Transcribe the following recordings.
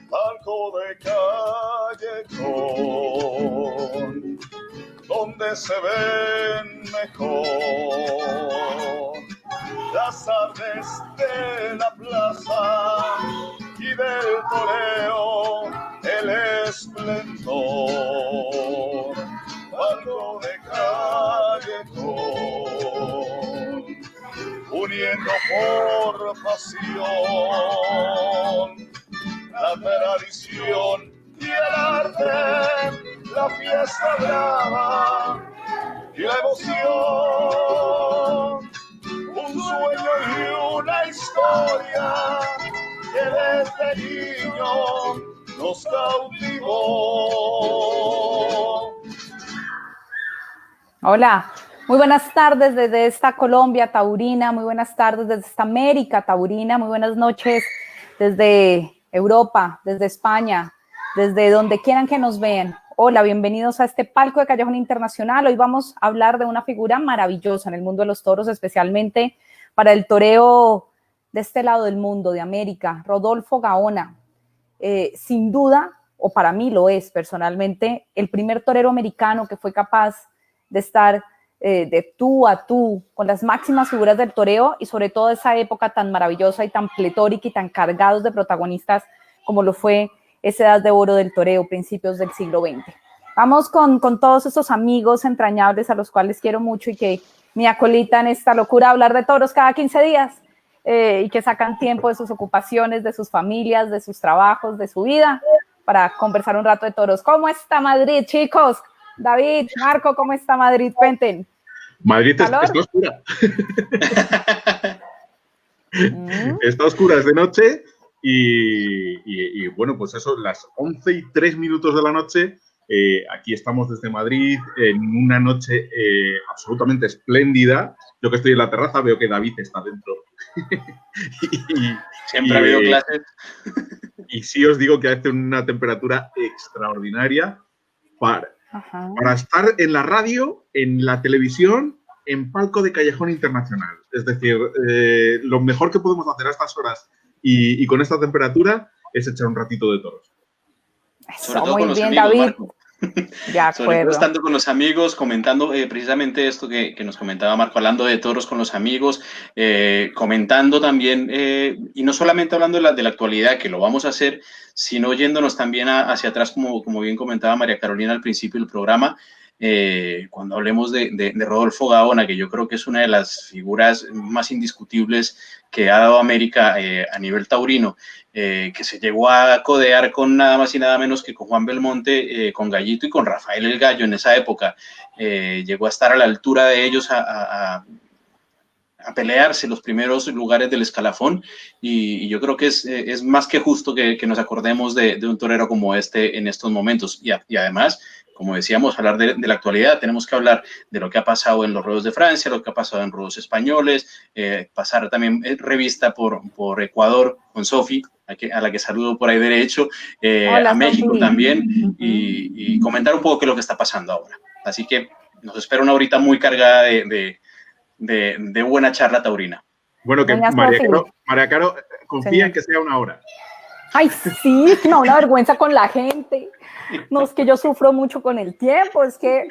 Palco de callejón, donde se ven mejor las artes de la plaza y del toreo el esplendor. Palco de callejón, uniendo por pasión la tradición y el arte, la fiesta brava y la emoción, un sueño y una historia que desde niño nos cautivó. Hola, muy buenas tardes desde esta Colombia taurina, muy buenas tardes desde esta América taurina, muy buenas noches desde Europa, desde España, desde donde quieran que nos vean. Hola, bienvenidos a este Palco de Callejón Internacional. Hoy vamos a hablar de una figura maravillosa en el mundo de los toros, especialmente para el toreo de este lado del mundo, de América, Rodolfo Gaona. Sin duda, o para mí lo es personalmente, el primer torero americano que fue capaz de estar de tú a tú con las máximas figuras del toreo y sobre todo esa época tan maravillosa y tan pletórica y tan cargados de protagonistas como lo fue esa edad de oro del toreo, principios del siglo XX. Vamos con todos estos amigos entrañables a los cuales quiero mucho y que me acolitan esta locura de hablar de toros cada 15 días y que sacan tiempo de sus ocupaciones, de sus familias, de sus trabajos, de su vida para conversar un rato de toros. ¿Cómo está Madrid, chicos? David, Marco, ¿cómo está Madrid? Cuenten. Madrid está oscura. Está oscura, es de noche y bueno, pues eso, las 11:03 de la noche. Aquí estamos desde Madrid en una noche absolutamente espléndida. Yo que estoy en la terraza veo que David está dentro. Siempre ha habido clases. Y sí os digo que hace una temperatura extraordinaria para estar en la radio, en la televisión, en Palco de Callejón Internacional. Es decir, lo mejor que podemos hacer a estas horas y con esta temperatura es echar un ratito de toros. Sobre todo muy con los bien, amigos, David. Marco. Sobre todo estando con los amigos, comentando precisamente esto que nos comentaba Marco, hablando de toros con los amigos, comentando también, y no solamente hablando de la actualidad, que lo vamos a hacer, sino yéndonos también hacia atrás, como bien comentaba María Carolina al principio del programa, cuando hablemos de Rodolfo Gaona, que yo creo que es una de las figuras más indiscutibles que ha dado América a nivel taurino, que se llegó a codear con nada más y nada menos que con Juan Belmonte, con Gallito y con Rafael el Gallo en esa época. Llegó a estar a la altura de ellos a pelearse los primeros lugares del escalafón y yo creo que es más que justo que nos acordemos de un torero como este en estos momentos y además, como decíamos, hablar de la actualidad, tenemos que hablar de lo que ha pasado en los ruedos de Francia, lo que ha pasado en ruedos españoles, pasar también revista por Ecuador con Sofi, a la que saludo por ahí derecho, Hola, a México Sofi. también y comentar un poco qué es lo que está pasando ahora. Así que nos espera una horita muy cargada de buena charla taurina. Bueno, que María Caro confía en que sea una hora. Ay, sí, es que me da una vergüenza con la gente. No, es que yo sufro mucho con el tiempo, es que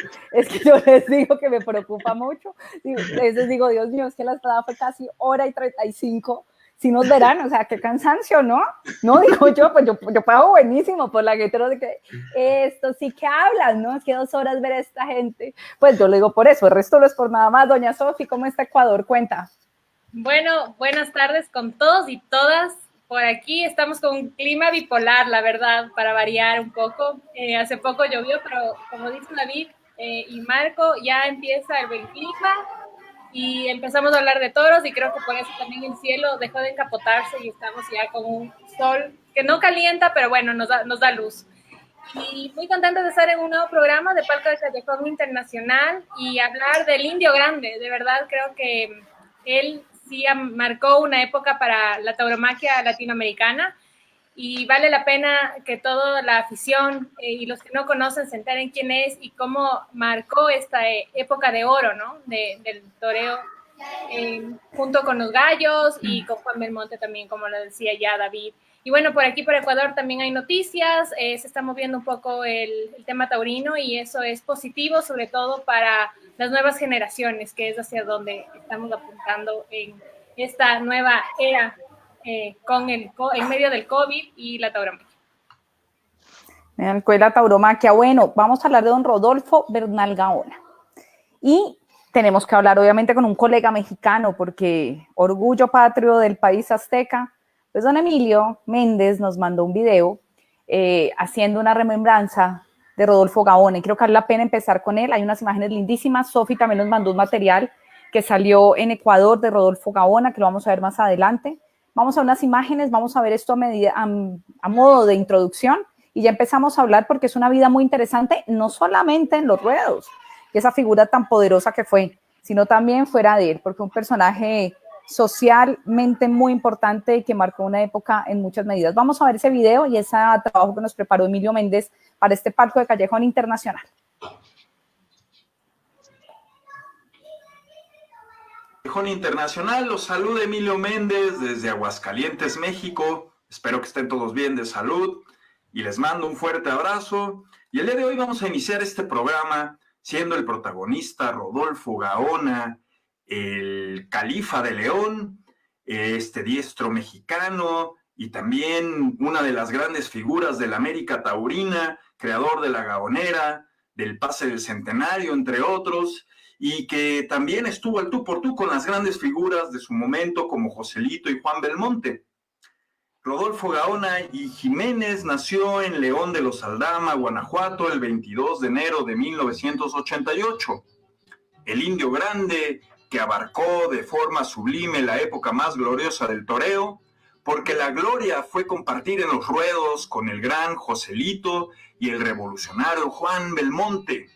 yo les digo que me preocupa mucho. A veces digo, Dios mío, es que la estada fue casi 1:35. Si nos verán, o sea, qué cansancio, ¿no? No, digo yo, pues yo pago buenísimo por la gente, de que esto sí que hablas, ¿no? Es que 2 horas ver a esta gente. Pues yo le digo por eso, el resto no es por nada más. Doña Sofi, ¿cómo está Ecuador? Cuenta. Bueno, buenas tardes con todos y todas. Por aquí estamos con un clima bipolar, la verdad, para variar un poco. Hace poco llovió, pero como dice David y Marco, ya empieza el buen clima y empezamos a hablar de toros y creo que por eso también el cielo dejó de encapotarse y estamos ya con un sol que no calienta, pero bueno, nos da luz. Y muy contenta de estar en un nuevo programa de Palco de Callejón Internacional y hablar del Indio Grande. De verdad creo que él sí marcó una época para la tauromaquia latinoamericana y vale la pena que toda la afición y los que no conocen se enteren quién es y cómo marcó esta época de oro, ¿no? Del toreo, junto con los gallos y con Juan Belmonte también, como lo decía ya David. Y bueno, por aquí, por Ecuador, también hay noticias, se está moviendo un poco el tema taurino y eso es positivo, sobre todo para las nuevas generaciones, que es hacia donde estamos apuntando en esta nueva era en medio del COVID y la tauromaquia. La tauromaquia. Bueno, vamos a hablar de don Rodolfo Bernal Gaona. Y tenemos que hablar, obviamente, con un colega mexicano, porque orgullo patrio del país azteca. Pues don Emilio Méndez nos mandó un video haciendo una remembranza de Rodolfo Gaona, y creo que vale la pena empezar con él. Hay unas imágenes lindísimas. Sofi también nos mandó un material que salió en Ecuador de Rodolfo Gaona, que lo vamos a ver más adelante. Vamos a unas imágenes, vamos a ver esto a modo de introducción, y ya empezamos a hablar porque es una vida muy interesante, no solamente en los ruedos, y esa figura tan poderosa que fue, sino también fuera de él, porque un personaje socialmente muy importante y que marcó una época en muchas medidas. Vamos a ver ese video y ese trabajo que nos preparó Emilio Méndez para este palco de Callejón Internacional. Callejón Internacional, los saluda Emilio Méndez desde Aguascalientes, México. Espero que estén todos bien de salud y les mando un fuerte abrazo. Y el día de hoy vamos a iniciar este programa siendo el protagonista Rodolfo Gaona, el califa de León, este diestro mexicano y también una de las grandes figuras de la América taurina, creador de la Gaonera, del Pase del Centenario, entre otros, y que también estuvo al tú por tú con las grandes figuras de su momento como Joselito y Juan Belmonte. Rodolfo Gaona y Jiménez nació en León de los Aldama, Guanajuato, el 22 de enero de 1988. El indio grande que abarcó de forma sublime la época más gloriosa del toreo, porque la gloria fue compartir en los ruedos con el gran Joselito y el revolucionario Juan Belmonte.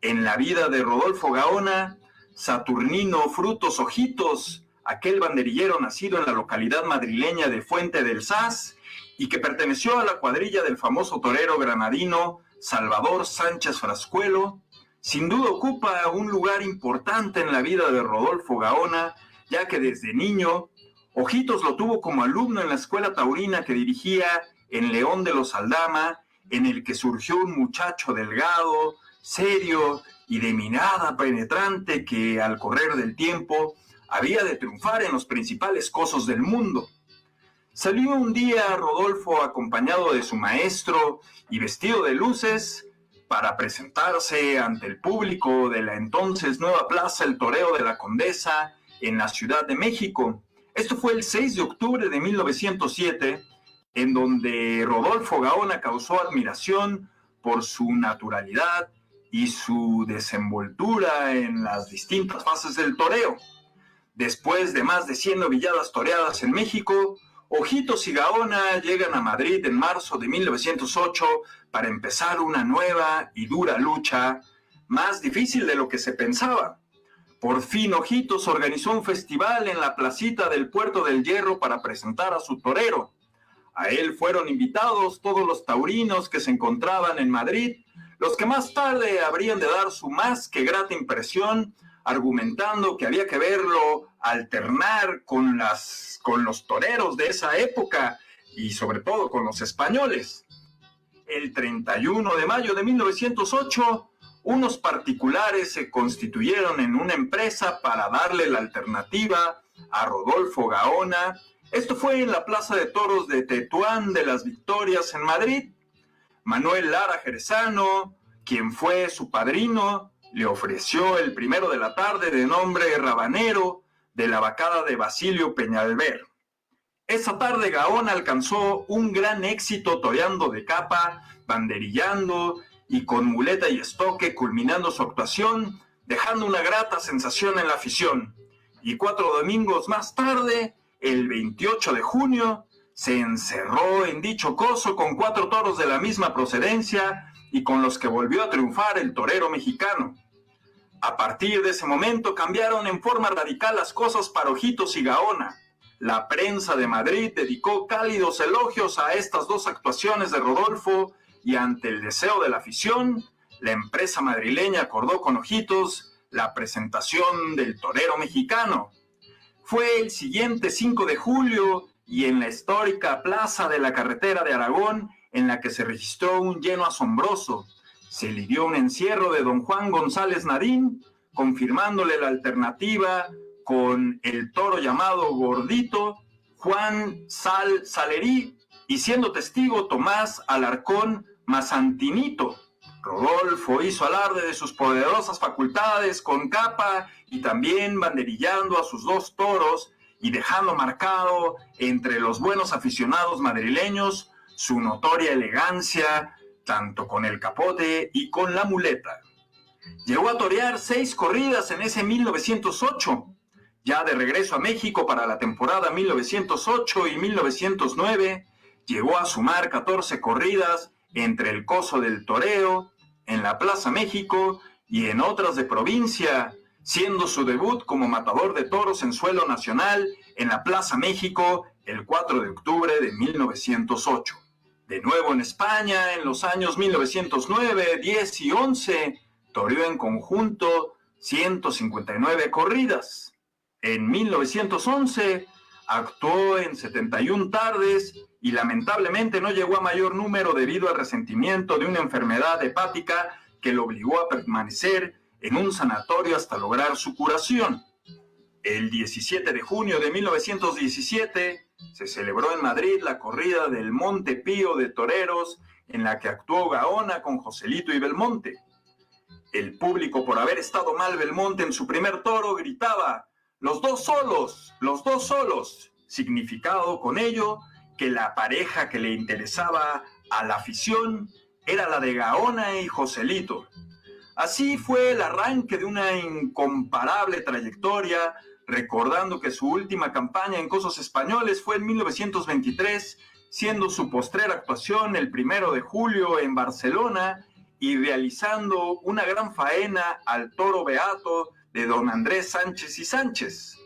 En la vida de Rodolfo Gaona, Saturnino Frutos Ojitos, aquel banderillero nacido en la localidad madrileña de Fuente del Saz y que perteneció a la cuadrilla del famoso torero granadino Salvador Sánchez Frascuelo, sin duda ocupa un lugar importante en la vida de Rodolfo Gaona, ya que desde niño, Ojitos lo tuvo como alumno en la escuela taurina que dirigía en León de los Aldama, en el que surgió un muchacho delgado, serio y de mirada penetrante que al correr del tiempo había de triunfar en los principales cosos del mundo. Salió un día Rodolfo acompañado de su maestro y vestido de luces para presentarse ante el público de la entonces nueva Plaza El Toreo de la Condesa en la Ciudad de México. Esto fue el 6 de octubre de 1907, en donde Rodolfo Gaona causó admiración por su naturalidad y su desenvoltura en las distintas fases del toreo. Después de más de 100 novilladas toreadas en México, Ojitos y Gaona llegan a Madrid en marzo de 1908 para empezar una nueva y dura lucha, más difícil de lo que se pensaba. Por fin Ojitos organizó un festival en la placita del Puerto del Hierro para presentar a su torero. A él fueron invitados todos los taurinos que se encontraban en Madrid, los que más tarde habrían de dar su más que grata impresión, argumentando que había que verlo alternar con los toreros de esa época y sobre todo con los españoles. El 31 de mayo de 1908, unos particulares se constituyeron en una empresa para darle la alternativa a Rodolfo Gaona. Esto fue en la Plaza de Toros de Tetuán de las Victorias en Madrid. Manuel Lara Jerezano, quien fue su padrino, le ofreció el 1 de la tarde de nombre Rabanero de la vacada de Basilio Peñalver. Esa tarde Gaona alcanzó un gran éxito toreando de capa, banderillando y con muleta y estoque, culminando su actuación, dejando una grata sensación en la afición. Y 4 domingos más tarde, el 28 de junio, se encerró en dicho coso con 4 toros de la misma procedencia y con los que volvió a triunfar el torero mexicano. A partir de ese momento cambiaron en forma radical las cosas para Ojitos y Gaona. la prensa de Madrid dedicó cálidos elogios a estas dos actuaciones de Rodolfo y ante el deseo de la afición, la empresa madrileña acordó con ojitos la presentación del torero mexicano. Fue el siguiente 5 de julio y en la histórica plaza de la carretera de Aragón, en la que se registró un lleno asombroso, se lidió un encierro de don Juan González Narín, confirmándole la alternativa con el toro llamado Gordito, Juan Salerí, y siendo testigo Tomás Alarcón Mazantinito. Rodolfo hizo alarde de sus poderosas facultades con capa y también banderillando a sus dos toros y dejando marcado entre los buenos aficionados madrileños su notoria elegancia, tanto con el capote y con la muleta. Llegó a torear 6 corridas en ese 1908. Ya de regreso a México para la temporada 1908 y 1909, llegó a sumar 14 corridas entre el Coso del Toreo, en la Plaza México y en otras de provincia, siendo su debut como matador de toros en suelo nacional en la Plaza México el 4 de octubre de 1908. De nuevo en España, en los años 1909, 10 y 11, toreó en conjunto 159 corridas. En 1911 actuó en 71 tardes y lamentablemente no llegó a mayor número debido al resentimiento de una enfermedad hepática que lo obligó a permanecer en un sanatorio hasta lograr su curación. El 17 de junio de 1917 se celebró en Madrid la corrida del Monte Pío de Toreros, en la que actuó Gaona con Joselito y Belmonte. El público, por haber estado mal Belmonte en su primer toro, gritaba: ¡Los dos solos! ¡Los dos solos! Significado con ello que la pareja que le interesaba a la afición era la de Gaona y Joselito. Así fue el arranque de una incomparable trayectoria, recordando que su última campaña en cosos españoles fue en 1923, siendo su postrera actuación el 1 de julio en Barcelona y realizando una gran faena al toro beato de don Andrés Sánchez y Sánchez.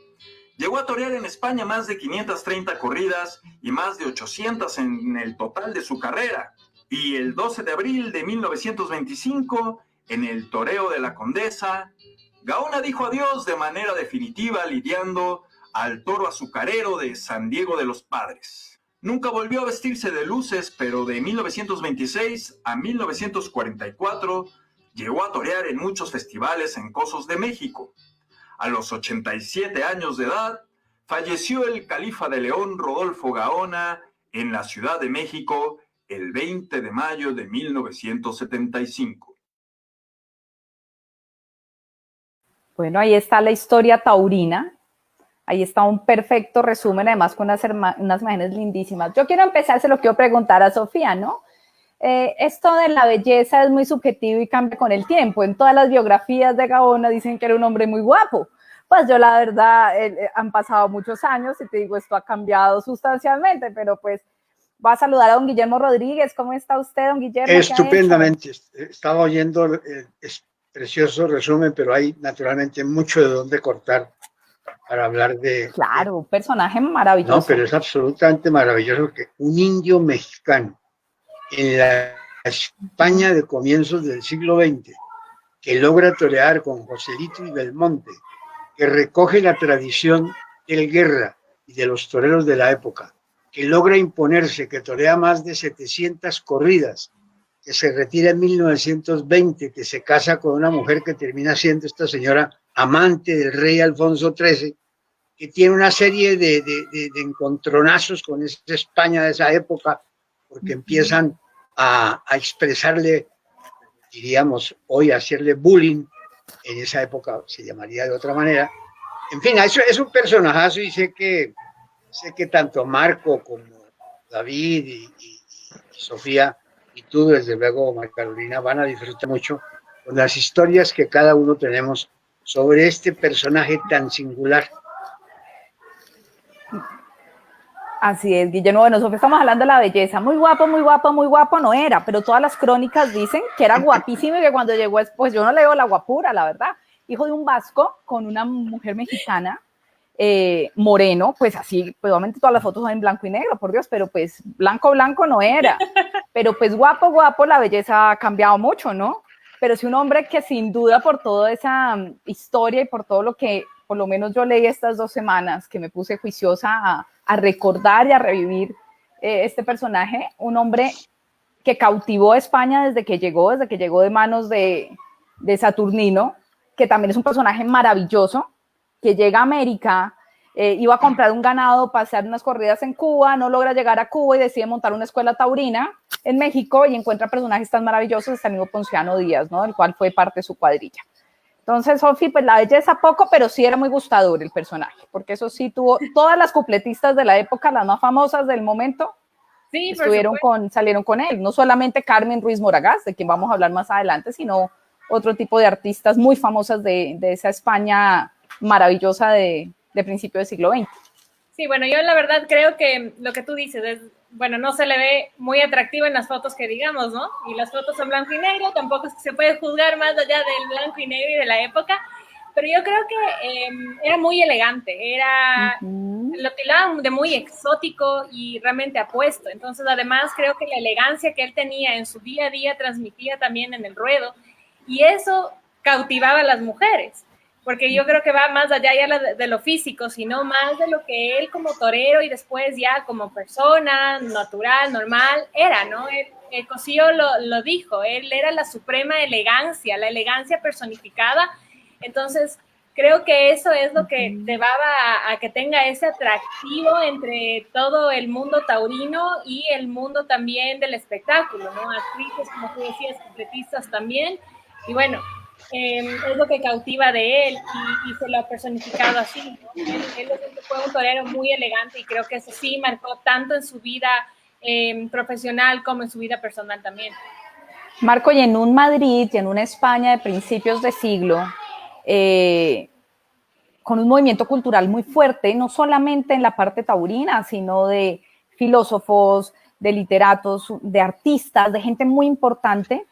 Llegó a torear en España más de 530 corridas y más de 800 en el total de su carrera. Y el 12 de abril de 1925, en el toreo de la Condesa, Gaona dijo adiós de manera definitiva lidiando al toro azucarero de San Diego de los Padres. Nunca volvió a vestirse de luces, pero de 1926 a 1944 llegó a torear en muchos festivales en cosos de México. A los 87 años de edad, falleció el califa de León Rodolfo Gaona en la Ciudad de México el 20 de mayo de 1975. Bueno, ahí está la historia taurina. Ahí está un perfecto resumen, además con unas imágenes lindísimas. Yo quiero empezar, se lo quiero preguntar a Sofía, ¿no? Esto de la belleza es muy subjetivo y cambia con el tiempo. En todas las biografías de Gaona dicen que era un hombre muy guapo. Pues yo la verdad, han pasado muchos años y te digo, esto ha cambiado sustancialmente, pero pues va a saludar a don Guillermo Rodríguez. ¿Cómo está usted, don Guillermo? Estupendamente. Estaba oyendo el precioso resumen, pero hay naturalmente mucho de dónde cortar para hablar de... Claro, un personaje maravilloso. No, pero es absolutamente maravilloso que un indio mexicano en la España de comienzos del siglo XX, que logra torear con Joselito y Belmonte, que recoge la tradición del Guerra y de los toreros de la época, que logra imponerse, que torea más de 700 corridas, que se retira en 1920, que se casa con una mujer que termina siendo esta señora amante del rey Alfonso XIII, que tiene una serie de encontronazos con esa España de esa época, porque empiezan a expresarle, diríamos hoy, a hacerle bullying, en esa época se llamaría de otra manera. En fin, eso es un personajazo y sé que tanto Marco como David y Sofía y tú, desde luego, María Carolina, van a disfrutar mucho con las historias que cada uno tenemos sobre este personaje tan singular. Así es, Guillermo. Bueno, Sofía, estamos hablando de la belleza. Muy guapo, muy guapo, muy guapo no era, pero todas las crónicas dicen que era guapísimo y que cuando llegó, pues yo no le veo la guapura, la verdad. Hijo de un vasco con una mujer mexicana, moreno, pues así, pues obviamente todas las fotos son en blanco y negro, por Dios, pero pues blanco no era, pero pues guapo, la belleza ha cambiado mucho, ¿no? Pero sí un hombre que sin duda por toda esa historia y por todo lo que por lo menos yo leí estas 2 semanas, que me puse juiciosa a recordar y a revivir este personaje, un hombre que cautivó a España desde que llegó de manos de Saturnino, que también es un personaje maravilloso, que llega a América, iba a comprar un ganado para hacer unas corridas en Cuba, no logra llegar a Cuba y decide montar una escuela taurina en México y encuentra personajes tan maravillosos, este amigo Ponciano Díaz, ¿no? Del cual fue parte de su cuadrilla. Entonces, Sofi, pues la belleza poco, pero sí era muy gustador el personaje, porque eso sí tuvo todas las cupletistas de la época, las más famosas del momento, sí, salieron con él, no solamente Carmen Ruiz Moragas, de quien vamos a hablar más adelante, sino otro tipo de artistas muy famosas de esa España maravillosa de principio del siglo XX. Sí, bueno, yo la verdad creo que lo que tú dices es, bueno, no se le ve muy atractivo en las fotos que digamos, ¿no? Y las fotos son blanco y negro, tampoco se puede juzgar más allá del blanco y negro y de la época, pero yo creo que era muy elegante, lo tildaban de muy exótico y realmente apuesto. Entonces, además, creo que la elegancia que él tenía en su día a día transmitía también en el ruedo, y eso cautivaba a las mujeres, porque yo creo que va más allá ya de lo físico, sino más de lo que él como torero y después ya como persona natural, normal, era, ¿no? Cosío lo dijo, él era la suprema elegancia, la elegancia personificada. Entonces, creo que eso es lo que llevaba a que tenga ese atractivo entre todo el mundo taurino y el mundo también del espectáculo, ¿no? Actrices, como tú decías, completistas también. Y bueno, es lo que cautiva de él y se lo ha personificado así, ¿no? Él fue un torero muy elegante y creo que eso sí marcó tanto en su vida profesional como en su vida personal también. Marco, y en un Madrid y en una España de principios de siglo, con un movimiento cultural muy fuerte, no solamente en la parte taurina, sino de filósofos, de literatos, de artistas, de gente muy importante,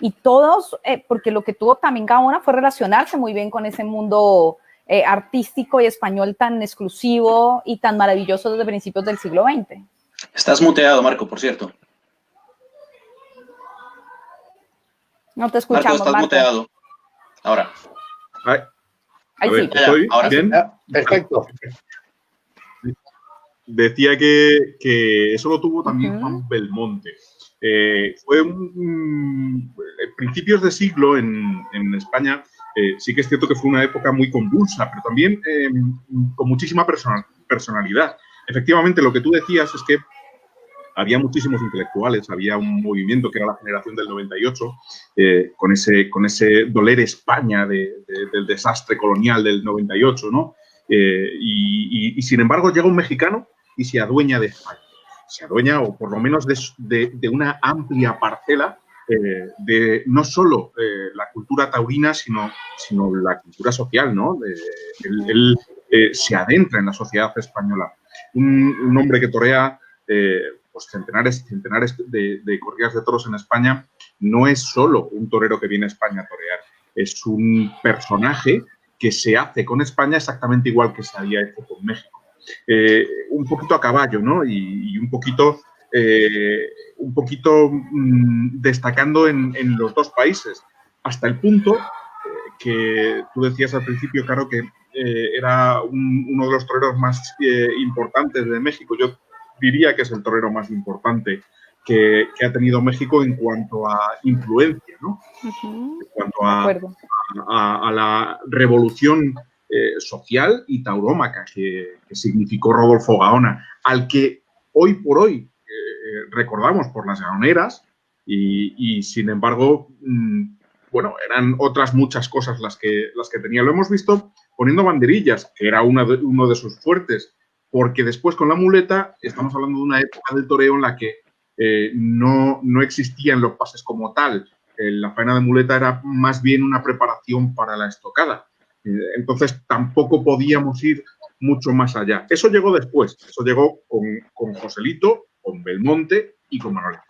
y todos, porque lo que tuvo también Gaona fue relacionarse muy bien con ese mundo artístico y español tan exclusivo y tan maravilloso desde principios del siglo XX. Estás muteado, Marco, por cierto. No te escuchamos, Marco, estás muteado. Ahora. A ver, ¿estoy bien? Perfecto. Decía que eso lo tuvo también Juan Belmonte. Fue principios de siglo en España. Sí que es cierto que fue una época muy convulsa, pero también con muchísima personalidad. Efectivamente, lo que tú decías es que había muchísimos intelectuales, había un movimiento que era la generación del 98, con ese doler España del desastre colonial del 98, ¿no? Y sin embargo llega un mexicano y se adueña de España. Se adueña, o por lo menos de una amplia parcela de no solo la cultura taurina, sino la cultura social, ¿no? Él se adentra en la sociedad española. Un hombre que torea pues centenares de corridas de toros en España. No es solo un torero que viene a España a torear, es un personaje que se hace con España exactamente igual que se había hecho con México. Un poquito a caballo, ¿no? Y un poquito destacando en los dos países, hasta el punto que tú decías al principio, Caro, que era uno de los toreros más importantes de México. Yo diría que es el torero más importante que ha tenido México en cuanto a influencia, ¿no? En cuanto a la revolución social y taurómaca que significó Rodolfo Gaona, al que hoy por hoy recordamos por las gaoneras y sin embargo, bueno, eran otras muchas cosas las que tenía. Lo hemos visto poniendo banderillas, que era uno de sus fuertes, porque después con la muleta estamos hablando de una época del toreo en la que no existían los pases como tal. La faena de muleta era más bien una preparación para la estocada. Entonces tampoco podíamos ir mucho más allá. Eso llegó después. Eso llegó con Joselito, con Belmonte y con Manolete.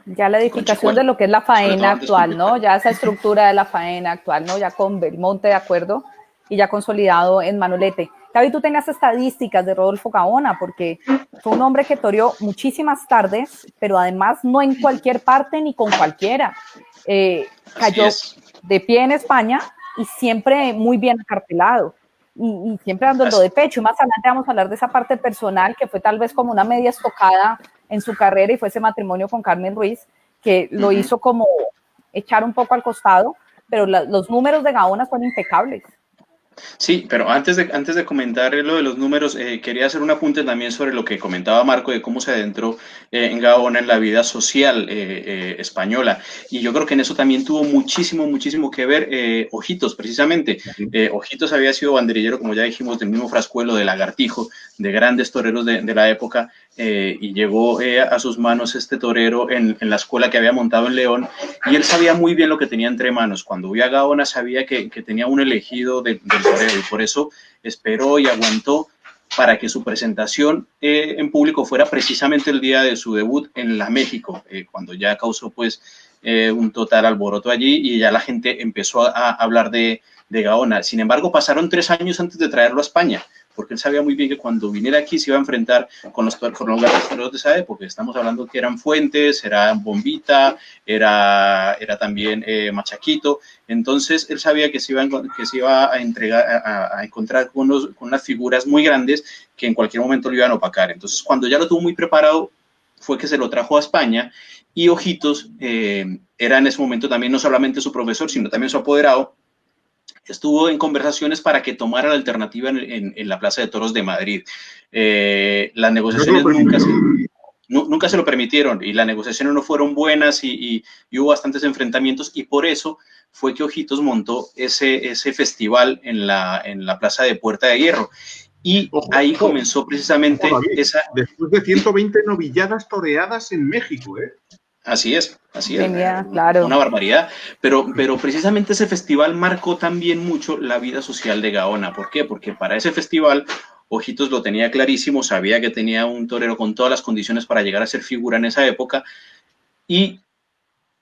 Ya la edificación de lo que es la faena actual, ¿no? Ya esa estructura de la faena actual, ¿no? Ya con Belmonte, de acuerdo, y ya consolidado en Manolete. David, tú tenías estadísticas de Rodolfo Gaona, porque fue un hombre que toreó muchísimas tardes, pero además no en cualquier parte ni con cualquiera. Cayó de pie en España y siempre muy bien acartelado. Y siempre dándolo de pecho. Y más adelante vamos a hablar de esa parte personal que fue tal vez como una media estocada en su carrera, y fue ese matrimonio con Carmen Ruiz que lo hizo como echar un poco al costado, pero los números de Gaona son impecables. Sí, pero antes de comentar lo de los números, quería hacer un apunte también sobre lo que comentaba Marco de cómo se adentró en Gaona en la vida social española. Y yo creo que en eso también tuvo muchísimo que ver Ojitos, precisamente. Ojitos había sido banderillero, como ya dijimos, del mismo Frascuelo, de Lagartijo, de grandes toreros de la época, y llegó a sus manos este torero en la escuela que había montado en León, y él sabía muy bien lo que tenía entre manos. Cuando vio a Gaona sabía que tenía un elegido del torero, y por eso esperó y aguantó para que su presentación en público fuera precisamente el día de su debut en la México, cuando ya causó pues un total alboroto allí y ya la gente empezó a hablar de Gaona. Sin embargo, pasaron 3 años antes de traerlo a España, porque él sabía muy bien que cuando viniera aquí se iba a enfrentar con los grandes toreros de esa época. Estamos hablando que eran Fuentes, era Bombita, era también Machaquito. Entonces él sabía que se iba a encontrar con unas figuras muy grandes que en cualquier momento lo iban a opacar. Entonces, cuando ya lo tuvo muy preparado, fue que se lo trajo a España, y Ojitos era en ese momento también no solamente su profesor, sino también su apoderado. Estuvo en conversaciones para que tomara la alternativa en la Plaza de Toros de Madrid. Las negociaciones nunca se lo permitieron, y las negociaciones no fueron buenas, y hubo bastantes enfrentamientos, y por eso fue que Ojitos montó ese festival en la Plaza de Puerta de Hierro. Y ahí comenzó precisamente esa... Después de 120 novilladas toreadas en México, ¿eh? Así es. Genial, claro. Una barbaridad, pero precisamente ese festival marcó también mucho la vida social de Gaona. ¿Por qué? Porque para ese festival Ojitos lo tenía clarísimo, sabía que tenía un torero con todas las condiciones para llegar a ser figura en esa época, y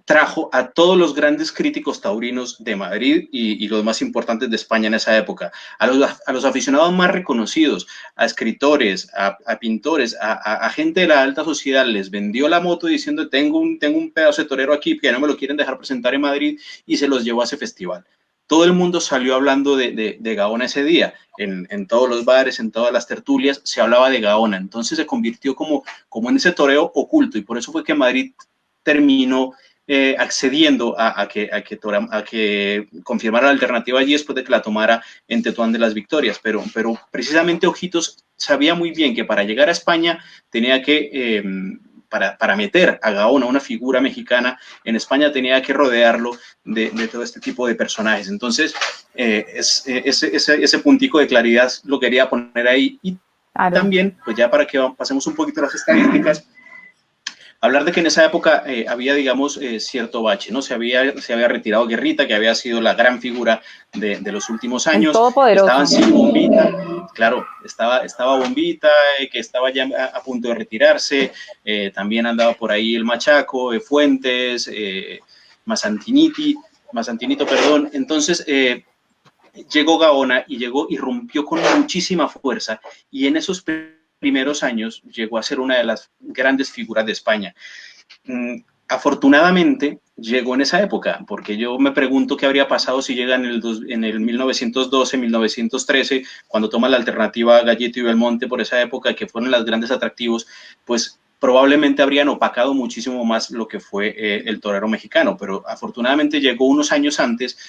trajo a todos los grandes críticos taurinos de Madrid y los más importantes de España en esa época, a los aficionados más reconocidos, a escritores, a pintores, a gente de la alta sociedad. Les vendió la moto diciendo: tengo un pedazo de torero aquí que no me lo quieren dejar presentar en Madrid, y se los llevó a ese festival. Todo el mundo salió hablando de Gaona ese día, en todos los bares, en todas las tertulias, se hablaba de Gaona. Entonces se convirtió como en ese toreo oculto, y por eso fue que Madrid terminó accediendo a que confirmara la alternativa allí después de que la tomara en Tetuán de las Victorias. Pero precisamente Ojitos sabía muy bien que para llegar a España tenía que, para meter a Gaona, una figura mexicana en España, tenía que rodearlo de todo este tipo de personajes. Entonces, ese puntico de claridad lo quería poner ahí. Y también, pues ya para que pasemos un poquito a las estadísticas, hablar de que en esa época había, digamos, cierto bache, ¿no? Se había retirado Guerrita, que había sido la gran figura de los últimos años. Estaban sin Bombita, claro, estaba Bombita, que estaba ya a punto de retirarse. También andaba por ahí el Machaco, Fuentes, Masantinito, perdón. Entonces, llegó Gaona y rompió con muchísima fuerza, y en esos primeros años llegó a ser una de las grandes figuras de España. Afortunadamente llegó en esa época, porque yo me pregunto qué habría pasado si llega en el 1912, 1913, cuando toma la alternativa Gallito y Belmonte por esa época, que fueron los grandes atractivos, pues probablemente habrían opacado muchísimo más lo que fue el torero mexicano. Pero afortunadamente llegó unos años antes,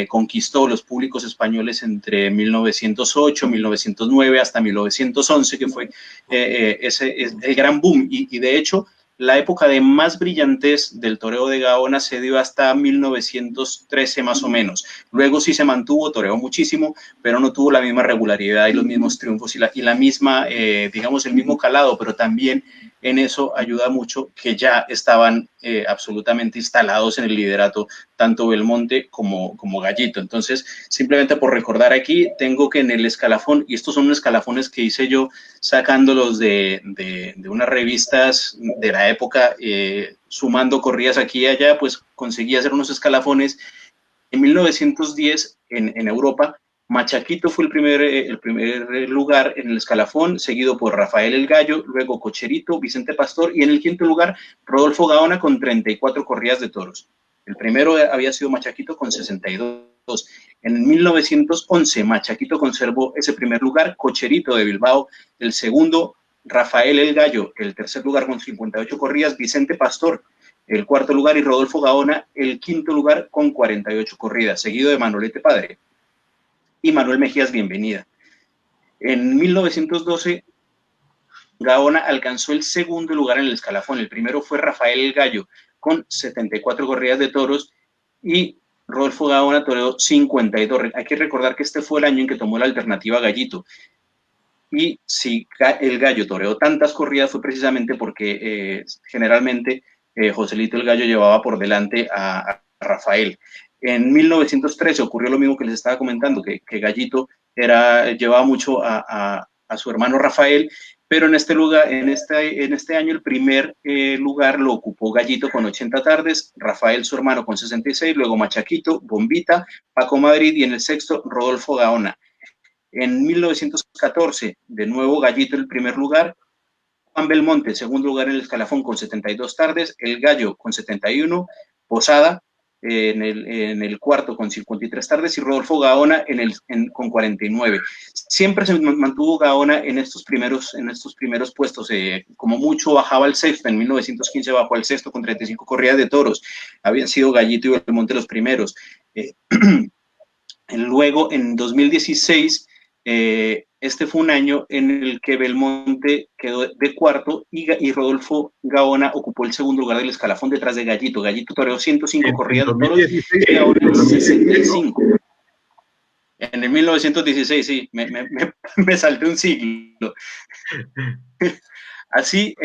conquistó los públicos españoles entre 1908, 1909 hasta 1911, que fue el gran boom, y de hecho la época de más brillantez del toreo de Gaona se dio hasta 1913 más o menos. Luego sí se mantuvo, toreó muchísimo, pero no tuvo la misma regularidad y los mismos triunfos y la misma, digamos, el mismo calado, pero también en eso ayuda mucho que ya estaban absolutamente instalados en el liderato tanto Belmonte como Gallito. Entonces, simplemente por recordar aquí, tengo que en el escalafón, y estos son escalafones que hice yo sacándolos de unas revistas de la época, sumando corridas aquí y allá, pues conseguí hacer unos escalafones. En 1910, en Europa, Machaquito fue el primer lugar en el escalafón, seguido por Rafael el Gallo, luego Cocherito, Vicente Pastor, y en el quinto lugar Rodolfo Gaona con 34 corridas de toros. El primero había sido Machaquito con 62. En 1911 Machaquito conservó ese primer lugar, Cocherito de Bilbao el segundo, Rafael el Gallo el tercer lugar con 58 corridas, Vicente Pastor el cuarto lugar y Rodolfo Gaona el quinto lugar con 48 corridas, seguido de Manolete Padre y Manuel Mejías Bienvenida. En 1912 Gaona alcanzó el segundo lugar en el escalafón. El primero fue Rafael el Gallo con 74 corridas de toros y Rodolfo Gaona toreó 52. Hay que recordar que este fue el año en que tomó la alternativa Gallito. Y si el Gallo toreó tantas corridas fue precisamente porque generalmente Joselito el Gallo llevaba por delante a Rafael. En 1913 ocurrió lo mismo que les estaba comentando, que Gallito llevaba mucho a su hermano Rafael, pero en este año el primer lugar lo ocupó Gallito con 80 tardes, Rafael su hermano con 66, luego Machaquito, Bombita, Paco Madrid y en el sexto Rodolfo Gaona. En 1914, de nuevo Gallito el primer lugar, Juan Belmonte segundo lugar en el escalafón con 72 tardes, el Gallo con 71, Posada en el cuarto con 53 tardes y Rodolfo Gaona con 49. Siempre se mantuvo Gaona en estos primeros puestos, como mucho bajaba al sexto, en 1915 bajó al sexto con 35 corridas de toros, habían sido Gallito y Belmonte los primeros. Luego en 2016 este fue un año en el que Belmonte quedó de cuarto y Rodolfo Gaona ocupó el segundo lugar del escalafón detrás de Gallito. Gallito toreó 105 corridas de toros y ahora 65. En el 1916, sí, me salté un siglo. Así,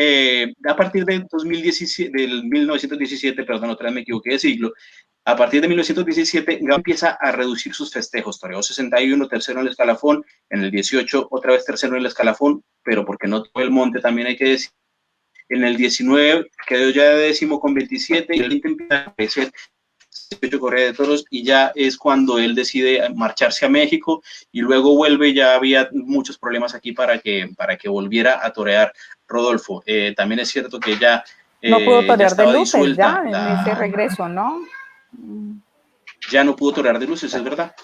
a partir del 1917, perdón, otra vez me equivoqué de siglo, a partir de 1917, Gaona empieza a reducir sus festejos. Toreó 61, tercero en el escalafón, en el 18, otra vez tercero en el escalafón, pero porque no tuvo el monte, también hay que decir. En el 19 quedó ya de décimo con 27 y él empieza a crecer 18 corridas de toros y ya es cuando él decide marcharse a México y luego vuelve. Ya había muchos problemas aquí para que volviera a torear Rodolfo. También es cierto que ya no pudo torear de luces ya en ese regreso, ¿no? Ya no pudo torear de luces, es verdad.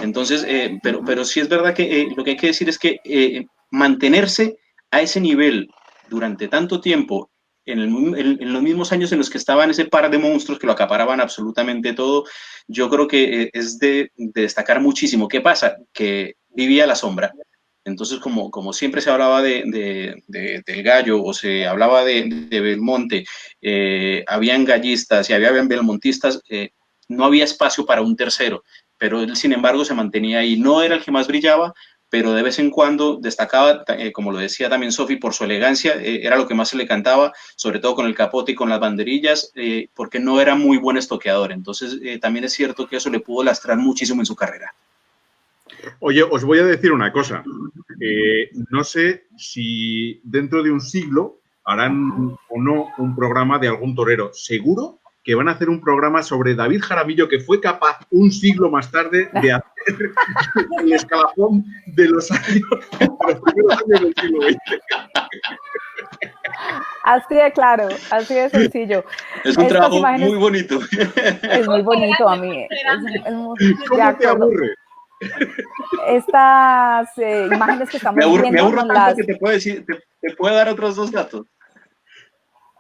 Entonces, pero sí es verdad que lo que hay que decir es que mantenerse a ese nivel durante tanto tiempo, en los mismos años en los que estaban ese par de monstruos que lo acaparaban absolutamente todo, yo creo que es de destacar muchísimo. ¿Qué pasa? Que vivía a la sombra. Entonces, como siempre se hablaba del Gallo o se hablaba de Belmonte, habían gallistas y habían belmontistas, no había espacio para un tercero, pero él, sin embargo, se mantenía ahí. No era el que más brillaba, pero de vez en cuando destacaba, como lo decía también Sofi, por su elegancia, era lo que más se le cantaba, sobre todo con el capote y con las banderillas, porque no era muy buen estoqueador. Entonces, también es cierto que eso le pudo lastrar muchísimo en su carrera. Oye, os voy a decir una cosa. No sé si dentro de un siglo harán o no un programa de algún torero. Seguro que van a hacer un programa sobre David Jaramillo, que fue capaz un siglo más tarde de hacer el escalafón de los primeros años del siglo XX. Así de claro, así de sencillo. Es un trabajo muy bonito. Es muy bonito a mí. ¿Cómo te aburre? Estas imágenes que estamos viendo. Me aburro tanto que te puedo dar otros dos datos.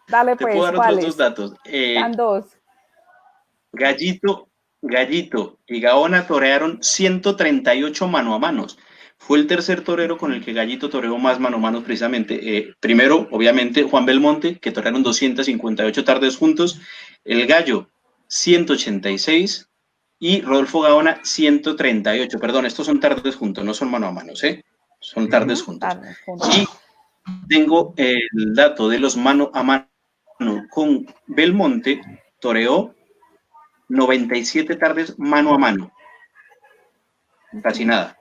Dale, pues, te puedo dar otros dos datos. Dan dos. Gallito y Gaona torearon 138 mano a manos. Fue el tercer torero con el que Gallito toreó más mano a mano precisamente. Primero, obviamente, Juan Belmonte, que torearon 258 tardes juntos. El Gallo, 186. Y Rodolfo Gaona, 138. Perdón, estos son tardes juntos, no son mano a manos, son tardes juntos. Y tengo el dato de los mano a mano con Belmonte, toreó 97 tardes mano a mano. Casi nada.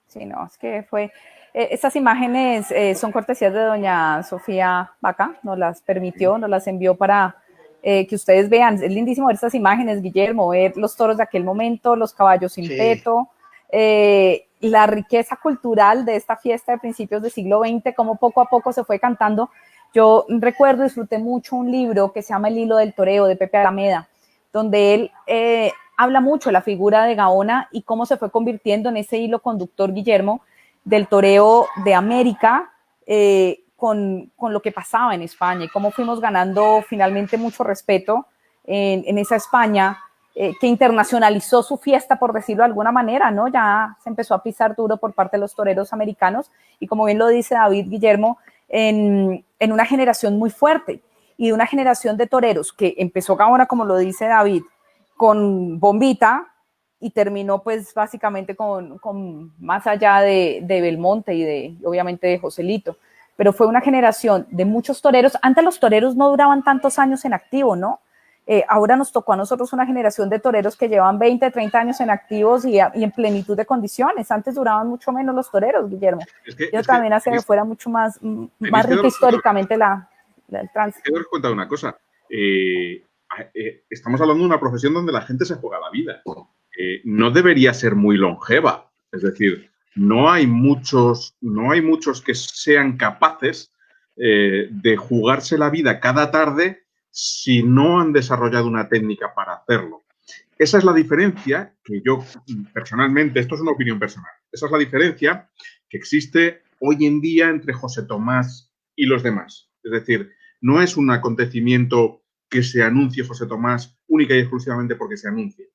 Sí, no, es que fue... estas imágenes son cortesías de doña Sofía Vaca, nos las permitió, nos las envió para que ustedes vean. Es lindísimo ver estas imágenes, Guillermo, ver los toros de aquel momento, los caballos sin peto, la riqueza cultural de esta fiesta de principios del siglo XX, cómo poco a poco se fue cantando. Yo recuerdo, disfruté mucho un libro que se llama El hilo del toreo, de Pepe Alameda, donde él habla mucho de la figura de Gaona y cómo se fue convirtiendo en ese hilo conductor, Guillermo, del toreo de América, con lo que pasaba en España y cómo fuimos ganando finalmente mucho respeto en esa España que internacionalizó su fiesta, por decirlo de alguna manera, ¿no? Ya se empezó a pisar duro por parte de los toreros americanos y, como bien lo dice David, Guillermo, en una generación muy fuerte y de una generación de toreros que empezó Gaona, como lo dice David, con bombita y terminó pues básicamente con más allá de Belmonte y obviamente de Joselito, pero fue una generación de muchos toreros. Antes los toreros no duraban tantos años en activo, ¿no? Ahora nos tocó a nosotros una generación de toreros que llevan 20, 30 años en activos y en plenitud de condiciones. Antes duraban mucho menos los toreros, Guillermo. Yo también hace que fuera mucho más rica históricamente el tránsito. Quiero contar una cosa. Estamos hablando de una profesión donde la gente se juega la vida. No debería ser muy longeva. Es decir, no hay muchos que sean capaces de jugarse la vida cada tarde si no han desarrollado una técnica para hacerlo. Esa es la diferencia que yo personalmente, esto es una opinión personal, esa es la diferencia que existe hoy en día entre José Tomás y los demás. Es decir, no es un acontecimiento que se anuncie José Tomás única y exclusivamente porque se anuncie.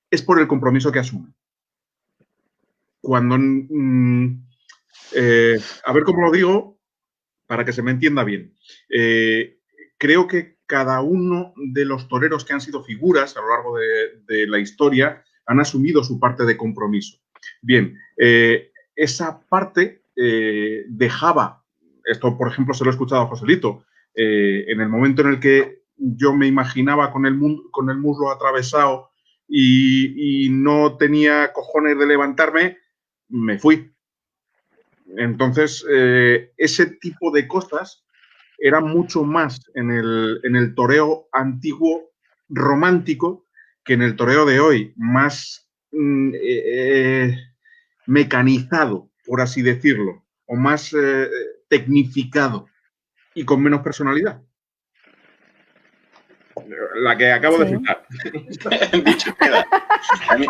Es por el compromiso que asume. Cuando, a ver cómo lo digo para que se me entienda bien. Creo que cada uno de los toreros que han sido figuras a lo largo de la historia han asumido su parte de compromiso. Bien, esa parte dejaba, esto por ejemplo se lo he escuchado a Joselito, en el momento en el que yo me imaginaba con el muslo atravesado y no tenía cojones de levantarme, me fui. Entonces, ese tipo de cosas era mucho más en el toreo antiguo romántico que en el toreo de hoy, más mecanizado, por así decirlo, o más tecnificado y con menos personalidad. La que acabo de citar. Dicho queda. A mí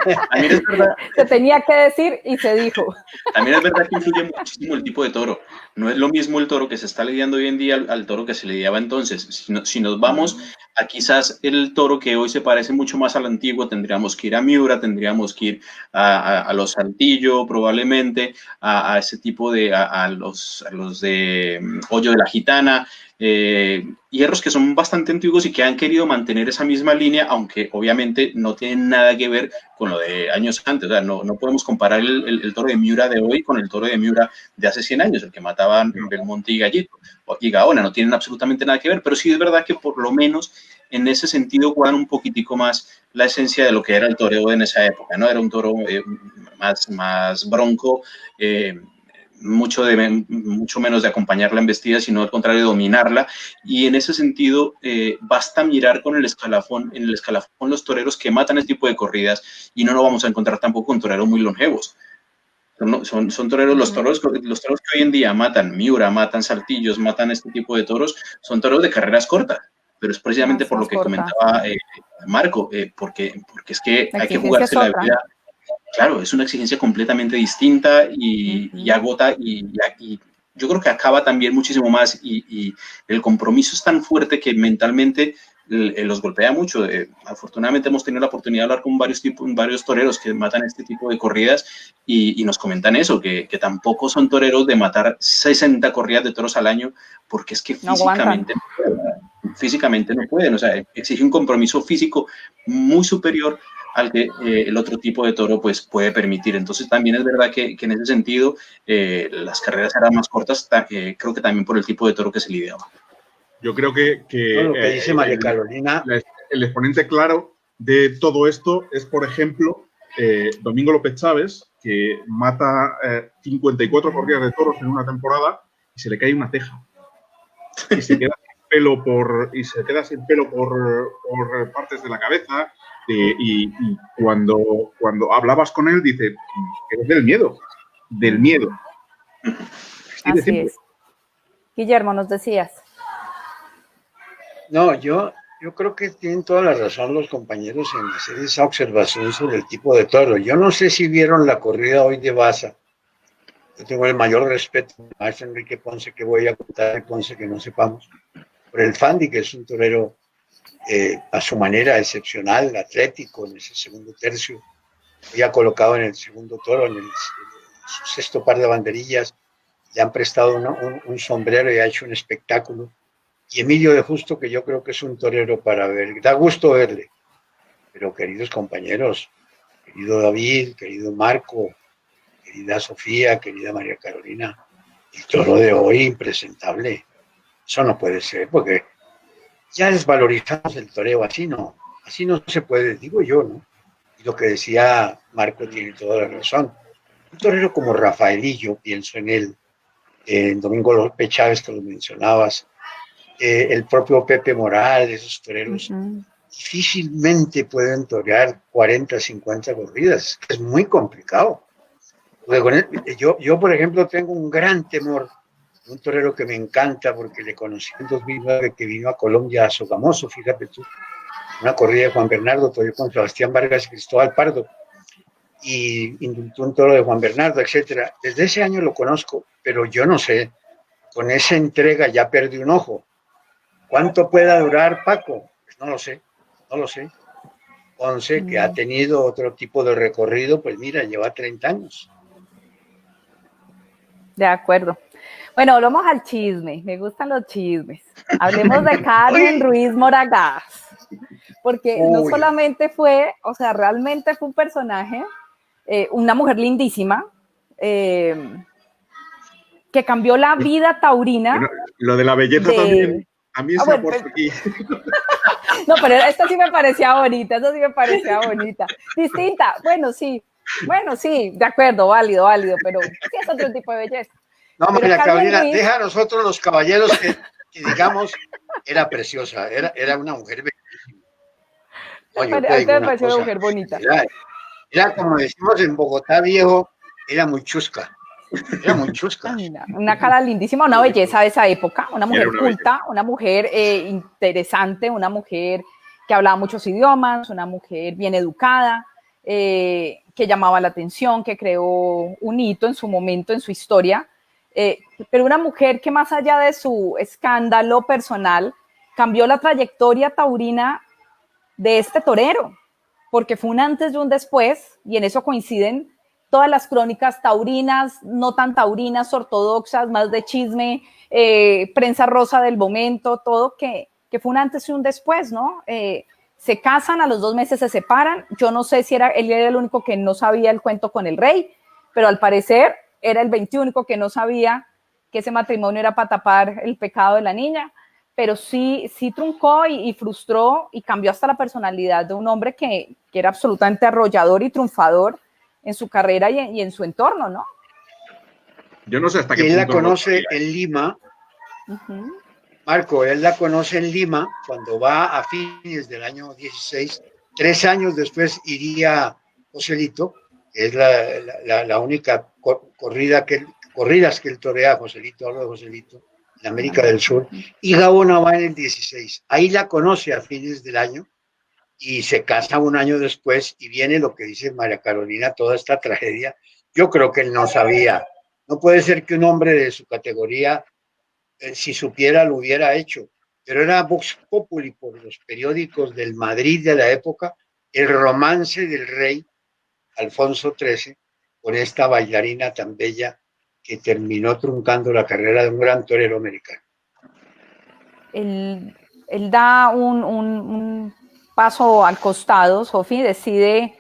es verdad. Se tenía que decir y se dijo. También es verdad que influye muchísimo el tipo de toro. No es lo mismo el toro que se está lidiando hoy en día al toro que se lidiaba entonces. Si nos vamos a quizás el toro que hoy se parece mucho más al antiguo, tendríamos que ir a Miura, tendríamos que ir a los Saltillo, probablemente, a ese tipo de, a los de Hoyo de la Gitana, hierros que son bastante antiguos y que han querido mantener esa misma línea, aunque obviamente no tienen nada que ver con lo de años antes. O sea, no podemos comparar el toro de Miura de hoy con el toro de Miura de hace 100 años, el que mataban Belmonte y Gallito y Gaona. No tienen absolutamente nada que ver, pero sí es verdad que por lo menos en ese sentido guardan un poquitico más la esencia de lo que era el toreo en esa época, ¿no? Era un toro más bronco, mucho menos de acompañar la embestida, sino al contrario, dominarla. Y en ese sentido, basta mirar en el escalafón los toreros que matan este tipo de corridas, y no nos vamos a encontrar tampoco con toreros muy longevos. Son toreros, los toros que hoy en día matan Miura, matan Saltillos, matan este tipo de toros, son toros de carreras cortas, pero es precisamente por lo que comentaba Marco, porque es que hay que jugarse la vida. Claro, es una exigencia completamente distinta y agota, y yo creo que acaba también muchísimo más, y el compromiso es tan fuerte que mentalmente los golpea mucho. Afortunadamente hemos tenido la oportunidad de hablar con varios toreros que matan este tipo de corridas y nos comentan eso, que tampoco son toreros de matar 60 corridas de toros al año, porque es que físicamente no pueden. O sea, exige un compromiso físico muy superior al que el otro tipo de toro pues puede permitir. Entonces también es verdad que en ese sentido las carreras eran más cortas, creo que también por el tipo de toro que se lidiaba. Yo creo que lo que dice María Carolina, el exponente claro de todo esto es, por ejemplo, Domingo López Chávez, que mata 54 corridas de toros en una temporada y se le cae una ceja. Y se queda pelo y se queda sin pelo por partes de la cabeza. Y cuando hablabas con él, dice, es del miedo. Así es. Guillermo, nos decías. No, yo creo que tienen toda la razón los compañeros en hacer esa observación sobre el tipo de toro. Yo no sé si vieron la corrida hoy de Baza. Yo tengo el mayor respeto al maestro Enrique Ponce, que voy a contar de Ponce que no sepamos, por el Fandi, que es un torero a su manera excepcional, atlético en ese segundo tercio. Ya colocado en el segundo toro, en su sexto par de banderillas, le han prestado un sombrero y ha hecho un espectáculo. Y Emilio de Justo, que yo creo que es un torero para ver, da gusto verle. Pero queridos compañeros, querido David, querido Marco, querida Sofía, querida María Carolina, el toro de hoy impresentable. Eso no puede ser, porque ya desvalorizamos el toreo, así no se puede, digo yo, ¿no? Y lo que decía Marco tiene toda la razón. Un torero como Rafaelillo, pienso en él, en Domingo López Chávez, que lo mencionabas, el propio Pepe Moral, esos toreros, difícilmente pueden torear 40, 50 corridas, es muy complicado. Yo, por ejemplo, tengo un gran temor, un torero que me encanta porque le conocí en 2009, que vino a Colombia, a Sogamoso, fíjate tú, una corrida de Juan Bernardo, toreó con Sebastián Vargas y Cristóbal Pardo, y indultó un toro de Juan Bernardo, etcétera. Desde ese año lo conozco, pero yo no sé, con esa entrega ya perdí un ojo. ¿Cuánto pueda durar Paco? Pues no lo sé. Ponce, que ha tenido otro tipo de recorrido, pues mira, lleva 30 años. De acuerdo. Bueno, volvamos al chisme. Me gustan los chismes. Hablemos de Carmen Ruiz Moragas. Porque no solamente fue, o sea, realmente fue un personaje, una mujer lindísima, que cambió la vida taurina. Bueno, lo de la belleza también. A mí se ha puesto aquí. No, pero esta sí me parecía bonita, Distinta, bueno, sí, de acuerdo, válido, pero sí es otro tipo de belleza. No, María Carolina, deja a nosotros los caballeros que digamos, era preciosa, era una mujer bellísima. Me pareció una mujer bonita. Era como decimos en Bogotá viejo, era muy chusca. Una cara lindísima, una belleza de esa época, una mujer culta, una mujer interesante, una mujer que hablaba muchos idiomas, una mujer bien educada, que llamaba la atención, que creó un hito en su momento, en su historia, pero una mujer que más allá de su escándalo personal, cambió la trayectoria taurina de este torero, porque fue un antes y un después, y en eso coinciden todas las crónicas taurinas, no tan taurinas, ortodoxas, más de chisme, prensa rosa del momento, todo que fue un antes y un después, ¿no? Se casan, a los 2 meses se separan. Yo no sé si él era el único que no sabía el cuento con el rey, pero al parecer era el 21 que no sabía que ese matrimonio era para tapar el pecado de la niña, pero sí truncó y frustró y cambió hasta la personalidad de un hombre que era absolutamente arrollador y triunfador en su carrera y en su entorno, ¿no? Yo no sé hasta qué punto. Él la conoce en Lima, Marco, él la conoce en Lima cuando va a fines del año 16, 3 años después iría Joselito, que es la única corridas que él torea, Joselito, hablo de Joselito, en América del Sur, y Gaona va en el 16. Ahí la conoce a fines del año, y se casa 1 año después y viene lo que dice María Carolina, toda esta tragedia. Yo creo que él no sabía. No puede ser que un hombre de su categoría, si supiera, lo hubiera hecho. Pero era Vox Populi por los periódicos del Madrid de la época, el romance del rey Alfonso XIII con esta bailarina tan bella que terminó truncando la carrera de un gran torero americano. Él da un paso al costado, Sofi, decide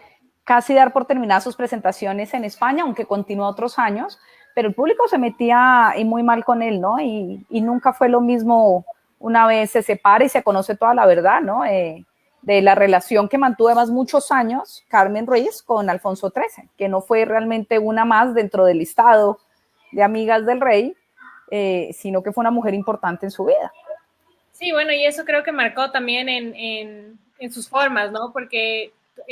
casi dar por terminadas sus presentaciones en España, aunque continúa otros años, pero el público se metía y muy mal con él, ¿no? Y nunca fue lo mismo una vez se separa y se conoce toda la verdad, ¿no? De la relación que mantuvo además muchos años Carmen Ruiz con Alfonso XIII, que no fue realmente una más dentro del listado de amigas del rey, sino que fue una mujer importante en su vida. Sí, bueno, y eso creo que marcó también en sus formas, ¿no? Porque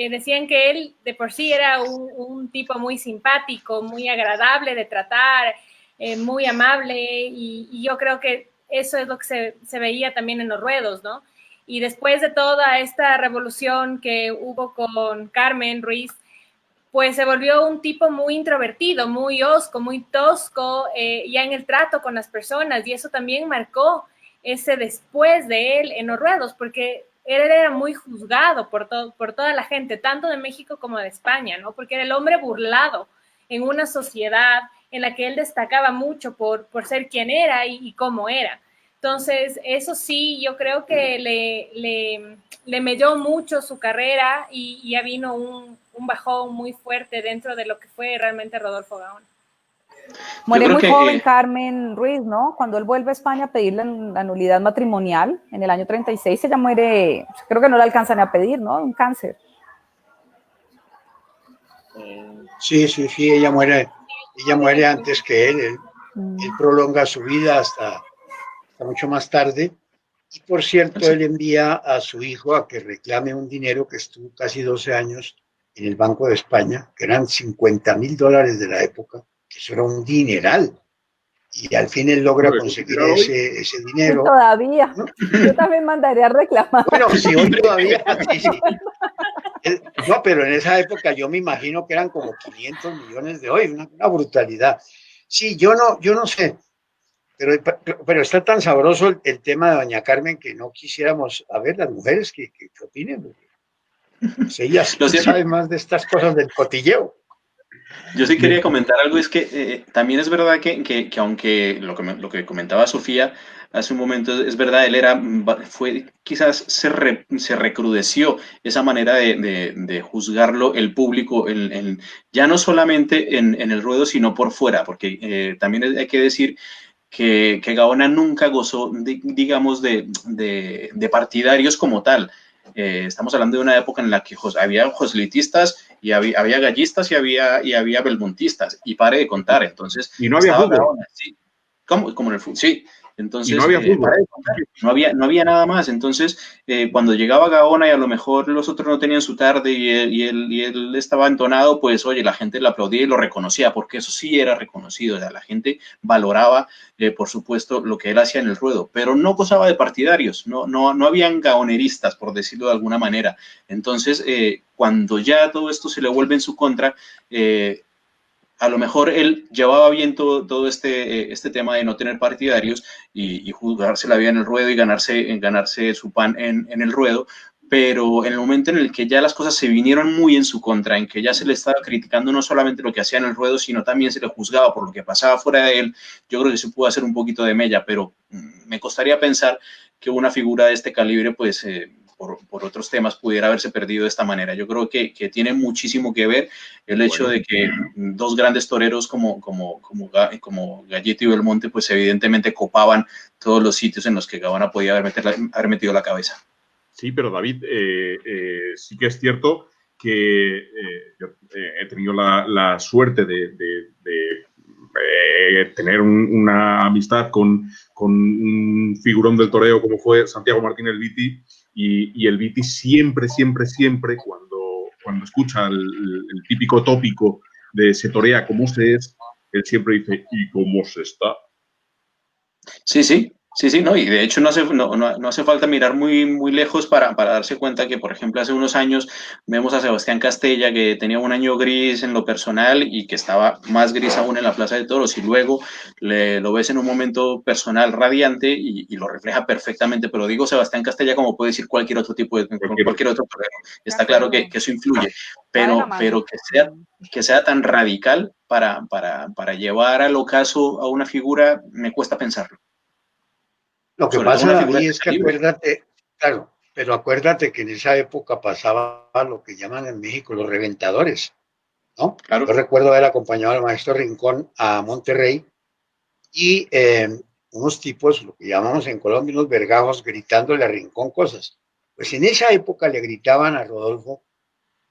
decían que él de por sí era un tipo muy simpático, muy agradable de tratar, muy amable, y yo creo que eso es lo que se veía también en los ruedos, ¿no? Y después de toda esta revolución que hubo con Carmen Ruiz, pues se volvió un tipo muy introvertido, muy hosco, muy tosco, ya en el trato con las personas, y eso también marcó ese después de él en los ruedos, porque él era muy juzgado por toda la gente, tanto de México como de España, ¿no? Porque era el hombre burlado en una sociedad en la que él destacaba mucho por ser quien era y cómo era. Entonces, eso sí, yo creo que le melló mucho su carrera y ya vino un bajón muy fuerte dentro de lo que fue realmente Rodolfo Gaona. Muere muy joven Carmen Ruiz, ¿no? Cuando él vuelve a España a pedir la nulidad matrimonial en el año 36, ella muere, creo que no la alcanzan a pedir, ¿no? Un cáncer. Sí, ella muere antes que él. Él prolonga su vida hasta mucho más tarde. Y por cierto, él envía a su hijo a que reclame un dinero que estuvo casi 12 años en el Banco de España, que eran $50,000 de la época, que eso era un dineral. Y al fin él logra conseguir ese dinero. Y todavía. ¿No? Yo también mandaría a reclamar. Bueno, sí, hoy todavía, sí. No, pero en esa época yo me imagino que eran como 500 millones de hoy, una brutalidad. Sí, yo no sé. Pero está tan sabroso el tema de doña Carmen que no quisiéramos, a ver, las mujeres que opinen. Pues ellas saben más de estas cosas del cotilleo. Yo sí quería comentar algo, es que también es verdad que aunque lo que comentaba Sofía hace un momento, es verdad, quizás se recrudeció esa manera de juzgarlo el público, ya no solamente en el ruedo, sino por fuera, porque también hay que decir que Gaona nunca gozó, digamos, de partidarios como tal. Estamos hablando de una época en la que había joselitistas y había gallistas y había belmontistas, y pare de contar. Entonces, y no había fútbol. Gaona, ¿sí? Como en el fútbol, sí. Entonces, no había fútbol. No había nada más. Entonces, cuando llegaba Gaona y a lo mejor los otros no tenían su tarde y él estaba entonado, pues, oye, la gente lo aplaudía y lo reconocía, porque eso sí era reconocido. O sea, la gente valoraba, por supuesto, lo que él hacía en el ruedo, pero no gozaba de partidarios, no habían gaoneristas, por decirlo de alguna manera. Entonces, cuando ya todo esto se le vuelve en su contra, a lo mejor él llevaba bien todo este tema de no tener partidarios y jugarse la vida en el ruedo y ganarse su pan en el ruedo, pero en el momento en el que ya las cosas se vinieron muy en su contra, en que ya se le estaba criticando no solamente lo que hacía en el ruedo, sino también se le juzgaba por lo que pasaba fuera de él, yo creo que se pudo hacer un poquito de mella, pero me costaría pensar que una figura de este calibre, pues, por otros temas pudiera haberse perdido de esta manera. Yo creo que tiene muchísimo que ver el hecho de que dos grandes toreros como Gallito y Belmonte, pues evidentemente copaban todos los sitios en los que Gaona podía haber metido la cabeza. Sí, pero David, sí que es cierto que yo he tenido la suerte de tener una amistad con un figurón del toreo como fue Santiago Martín el Viti, y el Viti siempre, cuando escucha el típico tópico de se torea como se es, él siempre dice, ¿y cómo se está? Sí, no, y de hecho no hace falta mirar muy lejos para darse cuenta que, por ejemplo, hace unos años vemos a Sebastián Castella, que tenía un año gris en lo personal y que estaba más gris aún en la Plaza de Toros, y luego lo ves en un momento personal radiante y lo refleja perfectamente, pero digo Sebastián Castella como puede decir cualquier otro torero. Está claro que eso influye, pero que sea tan radical para llevar al ocaso a una figura, me cuesta pensarlo. Lo que pasa ahí es que acuérdate, claro, pero acuérdate que en esa época pasaba lo que llaman en México los reventadores, ¿no? Claro. Yo recuerdo haber acompañado al maestro Rincón a Monterrey y unos tipos, lo que llamamos en Colombia, unos vergajos, gritándole a Rincón cosas. Pues en esa época le gritaban a Rodolfo,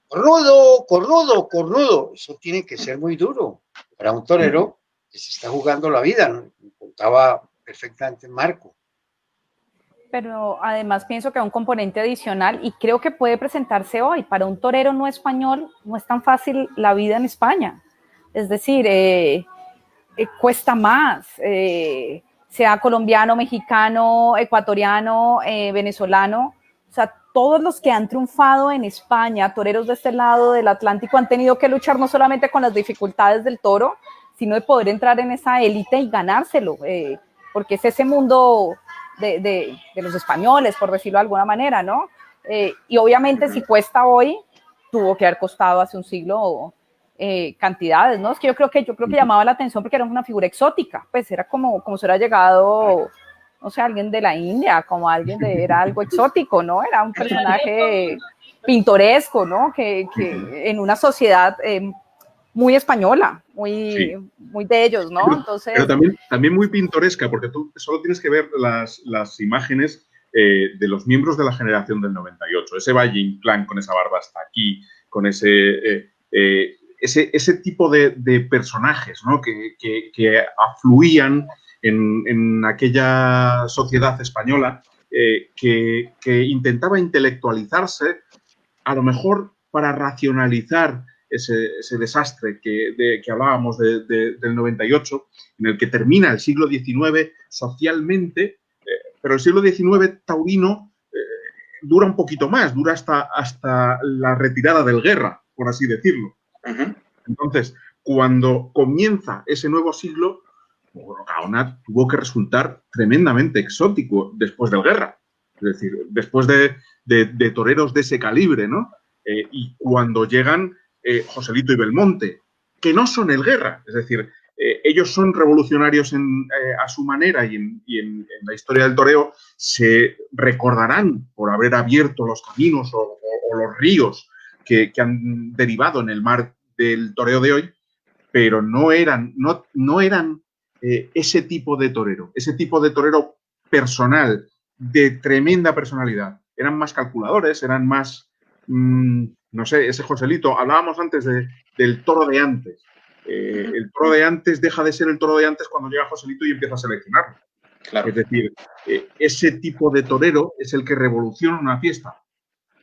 cornudo, cornudo, cornudo. Eso tiene que ser muy duro para un torero que se está jugando la vida, ¿no? Contaba perfectamente Marco. pero además pienso que hay un componente adicional y creo que puede presentarse hoy. Para un torero no español no es tan fácil la vida en España. Es decir, cuesta más, sea colombiano, mexicano, ecuatoriano, venezolano. O sea, todos los que han triunfado en España, toreros de este lado del Atlántico, han tenido que luchar no solamente con las dificultades del toro, sino de poder entrar en esa élite y ganárselo, porque es ese mundo de los españoles, por decirlo de alguna manera, ¿no? Y obviamente si cuesta hoy, tuvo que haber costado hace un siglo cantidades, ¿no? Es que yo creo que llamaba la atención porque era una figura exótica, pues era como si hubiera llegado, no sé, alguien de la India, como era algo exótico, ¿no? Era un personaje pintoresco, ¿no? Que en una sociedad muy española, muy de ellos, ¿no? Entonces, pero también muy pintoresca, porque tú solo tienes que ver las imágenes de los miembros de la generación del 98, ese Valle Inclán con esa barba hasta aquí, con ese tipo de personajes, ¿no? que afluían en aquella sociedad española que intentaba intelectualizarse, a lo mejor para racionalizar ese desastre que hablábamos del 98, en el que termina el siglo XIX socialmente, pero el siglo XIX taurino dura un poquito más, dura hasta la retirada del Guerra, por así decirlo. Entonces, cuando comienza ese nuevo siglo, Gaona tuvo que resultar tremendamente exótico después del Guerra. Es decir, después de toreros de ese calibre, ¿no? Y cuando llegan Joselito y Belmonte, que no son el Guerra, es decir, ellos son revolucionarios a su manera y en la historia del toreo se recordarán por haber abierto los caminos o los ríos que han derivado en el mar del toreo de hoy, pero no eran ese tipo de torero personal, de tremenda personalidad. Eran más calculadores, eran más, no sé, ese Joselito. Hablábamos antes del toro de antes. El toro de antes deja de ser el toro de antes cuando llega Joselito y empieza a seleccionarlo. Claro. Es decir, ese tipo de torero es el que revoluciona una fiesta,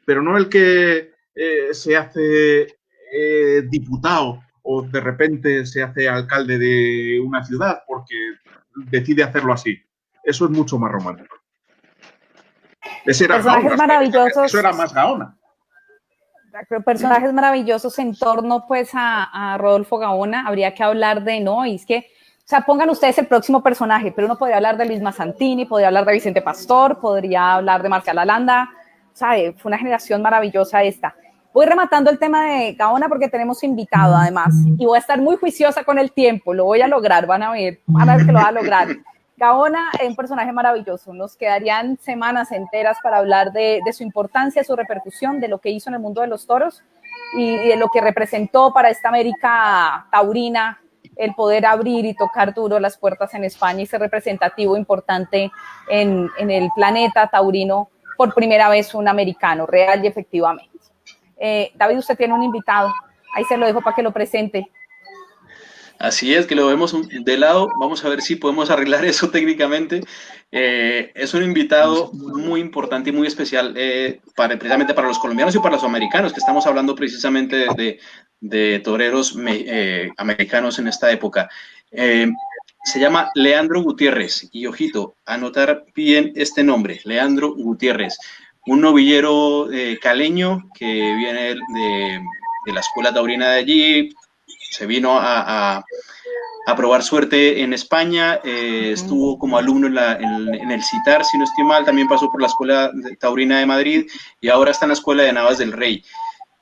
pero no el que se hace diputado o de repente se hace alcalde de una ciudad porque decide hacerlo así. Eso es mucho más romántico. Ese era personajes Gaona, maravillosos. Eso era más Gaona. Personajes maravillosos en torno pues a Rodolfo Gaona. Habría que hablar de, ¿no? Y es que, o sea, pongan ustedes el próximo personaje, pero uno podría hablar de Luis Mazzantini, podría hablar de Vicente Pastor, podría hablar de Marcial Alanda. O sea, fue una generación maravillosa esta. Voy rematando el tema de Gaona porque tenemos invitado además y voy a estar muy juiciosa con el tiempo, lo voy a lograr, van a ver que lo va a lograr. Gaona es un personaje maravilloso, nos quedarían semanas enteras para hablar de su importancia, su repercusión, de lo que hizo en el mundo de los toros y de lo que representó para esta América taurina el poder abrir y tocar duro las puertas en España y ser representativo importante en el planeta taurino, por primera vez un americano, real y efectivamente. David, usted tiene un invitado, ahí se lo dejo para que lo presente. Así es, que lo vemos de lado, vamos a ver si podemos arreglar eso técnicamente. Es un invitado muy importante y muy especial precisamente para los colombianos y para los americanos, que estamos hablando precisamente de toreros americanos en esta época. Se llama Leandro Gutiérrez, y ojito, anotar bien este nombre, Leandro Gutiérrez. Un novillero caleño que viene de la escuela taurina de allí, se vino a probar suerte en España, estuvo como alumno en el CITAR, si no estoy mal, también pasó por la escuela taurina de Madrid y ahora está en la escuela de Navas del Rey.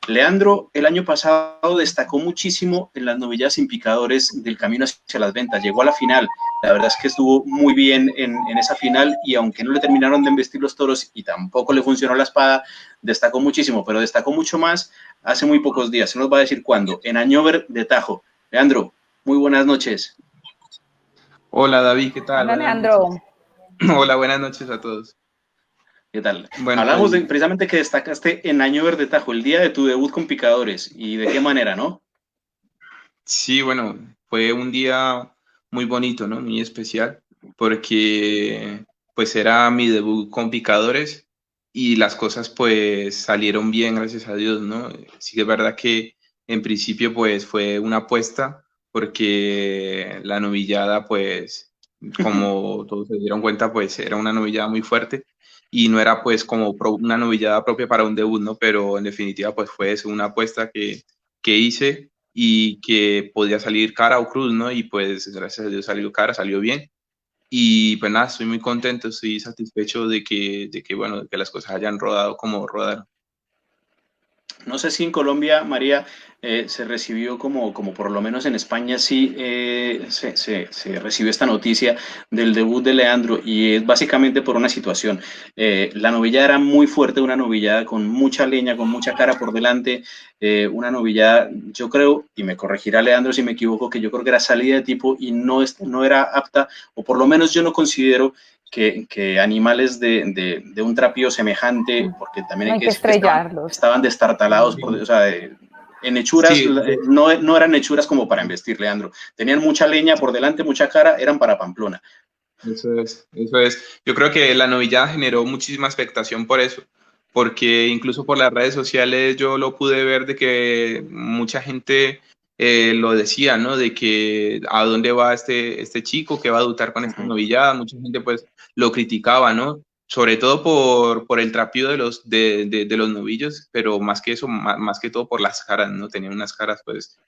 Leandro el año pasado destacó muchísimo en las novillas sin picadores del camino hacia las ventas, llegó a la final, la verdad es que estuvo muy bien en esa final y aunque no le terminaron de embestir los toros y tampoco le funcionó la espada, destacó muchísimo, pero destacó mucho más hace muy pocos días, se nos va a decir cuándo, en Añover de Tajo. Leandro, muy buenas noches. Hola David, ¿qué tal? Hola Leandro. Hola, buenas noches a todos. ¿Qué tal? Bueno, hablamos precisamente que destacaste en Añover de Tajo, el día de tu debut con picadores, y de qué manera, ¿no? Sí, bueno, fue un día muy bonito, ¿no? Muy especial, porque pues era mi debut con Picadores y las cosas pues salieron bien, gracias a Dios, ¿no? Sí que es verdad que en principio pues fue una apuesta porque la novillada pues, como todos se dieron cuenta, pues era una novillada muy fuerte y no era pues como una novillada propia para un debut, ¿no? Pero en definitiva pues fue eso, una apuesta que hice y que podía salir cara o cruz, ¿no? Y pues gracias a Dios salió cara, salió bien. Y pues nada, estoy muy contento, estoy satisfecho bueno, de que las cosas hayan rodado como rodaron. No sé si en Colombia, María, se recibió como por lo menos en España sí se recibió esta noticia del debut de Leandro y es básicamente por una situación. La novillada era muy fuerte, una novillada con mucha leña, con mucha cara por delante, una novillada, yo creo, y me corregirá Leandro si me equivoco, que yo creo que era salida de tipo y no era apta, o por lo menos yo no considero que animales de un trapío semejante, porque también No hay hay que que decir que estrellarlos. estaban destartalados, o sea, en hechuras, Sí, no eran hechuras como para embestir, Leandro. Tenían mucha leña por delante, mucha cara, eran para Pamplona. eso es, eso es. Yo creo que la novillada generó muchísima expectación por eso, porque incluso por las redes sociales yo lo pude ver de que mucha gente lo decía, ¿no? De que a dónde va este chico que va a debutar con esta novillada, mucha gente pues lo criticaba, ¿no? Sobre todo por el trapío de los novillos, pero más que eso, más que todo por las caras, ¿no? Tenían unas caras pues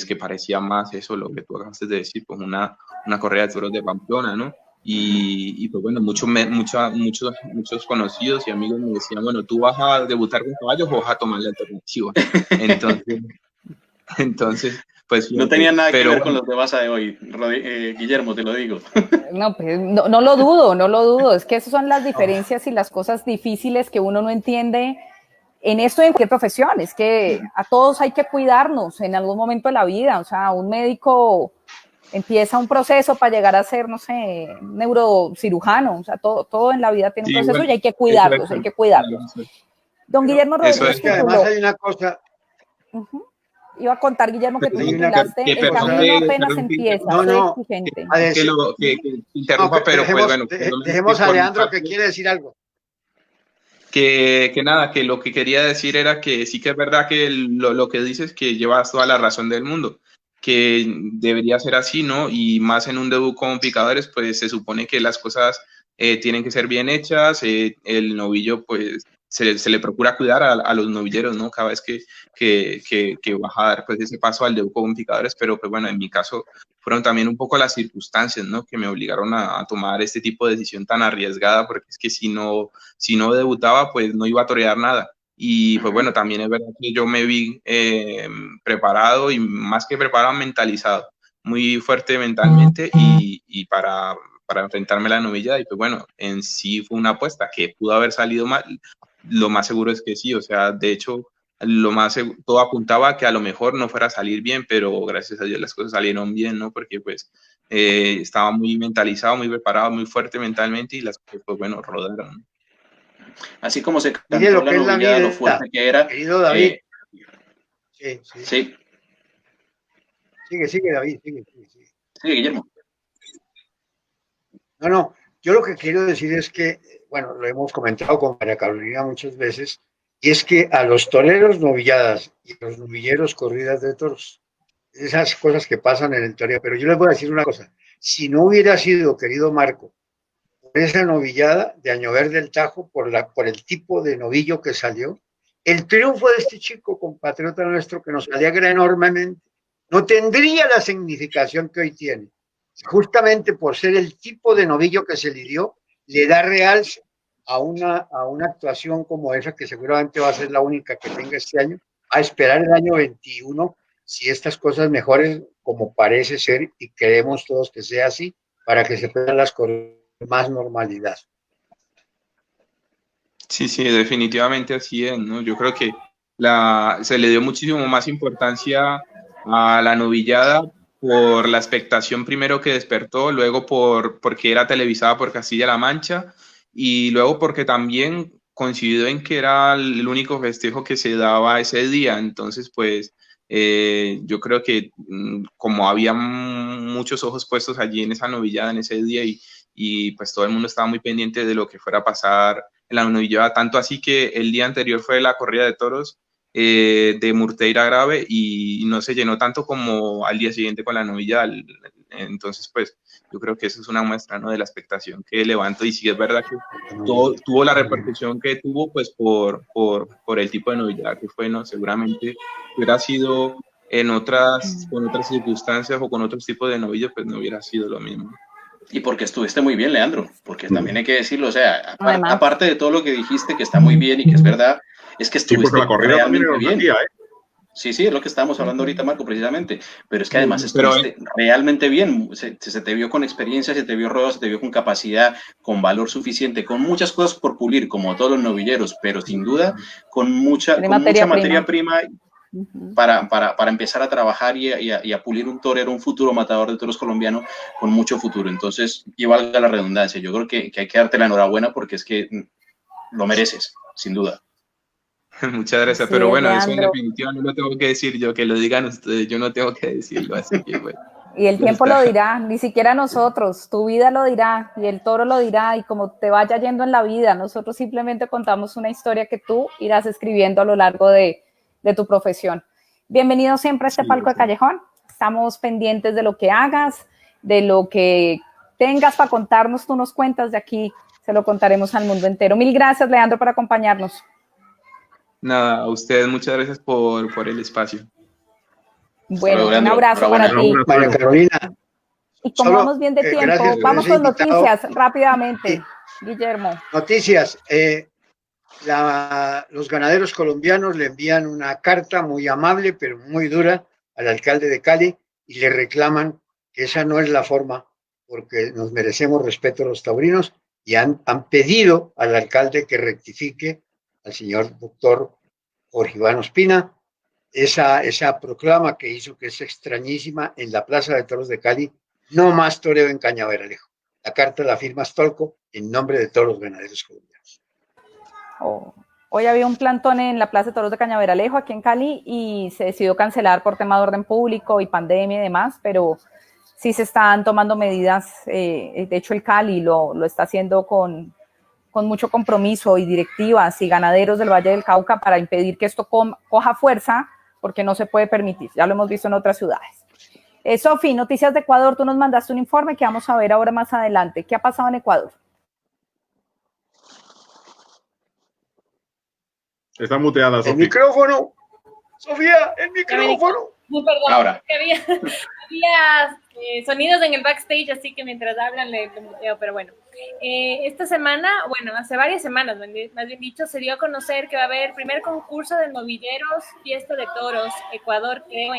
que parecía más eso, lo que tú acabaste de decir, pues una correa de toros de Pamplona, ¿no? Y pues bueno, muchos conocidos y amigos me decían, bueno, ¿tú vas a debutar con caballos o vas a tomar la alternativa? Entonces pues no tenía nada que ver bueno, con los de Baza de hoy, Guillermo, te lo digo. No, pues, no lo dudo, no lo dudo. Es que esas son las diferencias y las cosas difíciles que uno no entiende en esto y en cualquier profesión. Es que a todos hay que cuidarnos en algún momento de la vida. O sea, un médico empieza un proceso para llegar a ser, no sé, neurocirujano. O sea, todo en la vida tiene un proceso, bueno, y hay que cuidarlos, hay que cuidarlos. Don Guillermo Rodríguez, que además hay una cosa. Iba a contar, Guillermo, que tú titulaste El camino apenas empieza. No, exigente. Que interrumpa, pero dejemos, pues bueno. Dejemos a Leandro que quiere decir algo. Que nada, que lo que quería decir era que sí que es verdad que lo que dices que llevas toda la razón del mundo, que debería ser así, ¿no? Y más en un debut con Picadores, pues se supone que las cosas tienen que ser bien hechas, el novillo pues se le procura cuidar a los novilleros, ¿no? Cada vez que vas a dar pues ese paso al debut con Picadores, pero pues bueno, en mi caso fueron también un poco las circunstancias, ¿no? Que me obligaron a tomar este tipo de decisión tan arriesgada, porque es que si no debutaba, pues no iba a torear nada. Y pues bueno, también es verdad que yo me vi preparado y más que preparado, mentalizado, muy fuerte mentalmente y para enfrentarme a la novillada. Y pues bueno, en sí fue una apuesta que pudo haber salido mal. Lo más seguro es que sí, o sea, de hecho, todo apuntaba a que a lo mejor no fuera a salir bien, pero gracias a Dios las cosas salieron bien, ¿no? Porque pues estaba muy mentalizado, muy preparado, muy fuerte mentalmente y las cosas, pues bueno, rodaron. Así como se cantó la novillada, lo fuerte que era. Querido David. Sí. Sigue, David, sigue. Sí, Guillermo. No, yo lo que quiero decir es que, bueno, lo hemos comentado con María Carolina muchas veces, y es que a los toreros novilladas y a los novilleros corridas de toros, esas cosas que pasan en el toreo, pero yo les voy a decir una cosa, si no hubiera sido, querido Marco, por esa novillada de Añover del Tajo, por el tipo de novillo que salió, el triunfo de este chico compatriota nuestro que nos alegra enormemente, no tendría la significación que hoy tiene. Justamente por ser el tipo de novillo que se le dio, le da realce a una actuación como esa, que seguramente va a ser la única que tenga este año, a esperar el año 21, si estas cosas mejoren como parece ser, y queremos todos que sea así, para que se puedan las cosas con más normalidad. Sí, definitivamente así es, ¿no? Yo creo que se le dio muchísimo más importancia a la novillada por la expectación primero que despertó, luego porque era televisada por Castilla-La Mancha y luego porque también coincidió en que era el único festejo que se daba ese día. Entonces, pues yo creo que como había muchos ojos puestos allí en esa novillada en ese día y pues todo el mundo estaba muy pendiente de lo que fuera a pasar en la novillada, tanto así que el día anterior fue la corrida de toros de Murteira Grave y no se llenó tanto como al día siguiente con la novillada. Entonces, pues yo creo que eso es una muestra, ¿no?, de la expectación que levanto, y sí es verdad que tuvo la repercusión que tuvo, pues por el tipo de novillada que fue, ¿no? Seguramente hubiera sido con otras circunstancias o con otros tipos de novillos, pues no hubiera sido lo mismo. Y porque estuviste muy bien, Leandro, porque también hay que decirlo, o sea, aparte de todo lo que dijiste, que está muy bien y que es verdad, es que estuviste la corrida realmente bien. Día, Sí, es lo que estábamos hablando ahorita, Marco, precisamente, pero es que además estuviste realmente bien, se te vio con experiencia, se te vio rodado, se te vio con capacidad, con valor suficiente, con muchas cosas por pulir, como todos los novilleros, pero sin duda con mucha materia prima para empezar a trabajar y a pulir un torero, un futuro matador de toros colombiano con mucho futuro. Entonces, y valga la redundancia, yo creo que hay que darte la enhorabuena porque es que lo mereces, sin duda. Muchas gracias, pero bueno, eso en definitiva no lo tengo que decir yo, que lo digan ustedes, yo no tengo que decirlo, así que bueno. Y el tiempo lo dirá, ni siquiera nosotros, tu vida lo dirá y el toro lo dirá, y como te vaya yendo en la vida, nosotros simplemente contamos una historia que tú irás escribiendo a lo largo de tu profesión. Bienvenido siempre a este palco de Callejón, estamos pendientes de lo que hagas, de lo que tengas para contarnos, tú nos cuentas, de aquí se lo contaremos al mundo entero. Mil gracias, Leandro, por acompañarnos. Nada, a ustedes muchas gracias por el espacio. Bueno, un abrazo para ti. María Carolina. Y como vamos bien de tiempo, vamos con noticias rápidamente, Guillermo. Noticias. Los ganaderos colombianos le envían una carta muy amable, pero muy dura al alcalde de Cali y le reclaman que esa no es la forma, porque nos merecemos respeto a los taurinos, y han pedido al alcalde que rectifique, al señor doctor Jorge Iván Ospina, esa proclama que hizo, que es extrañísima, en la Plaza de Toros de Cali: no más toreo en Cañaveralejo. La carta la firma Stolco en nombre de todos los ganaderos colombianos. Hoy había un plantón en la Plaza de Toros de Cañaveralejo, aquí en Cali, y se decidió cancelar por tema de orden público y pandemia y demás, pero sí se están tomando medidas. De hecho, el Cali lo está haciendo con mucho compromiso, y directivas y ganaderos del Valle del Cauca, para impedir que esto coja fuerza, porque no se puede permitir. Ya lo hemos visto en otras ciudades. Sofi, noticias de Ecuador, tú nos mandaste un informe que vamos a ver ahora más adelante. ¿Qué ha pasado en Ecuador? Está muteada, Sofi. El micrófono. Sofía, el micrófono. Perdón, ahora. Había sonidos en el backstage, así que mientras hablan le muteo, pero bueno. Esta semana, hace varias semanas, más bien dicho, se dio a conocer que va a haber primer concurso de novilleros, fiesta de toros, Ecuador, creo,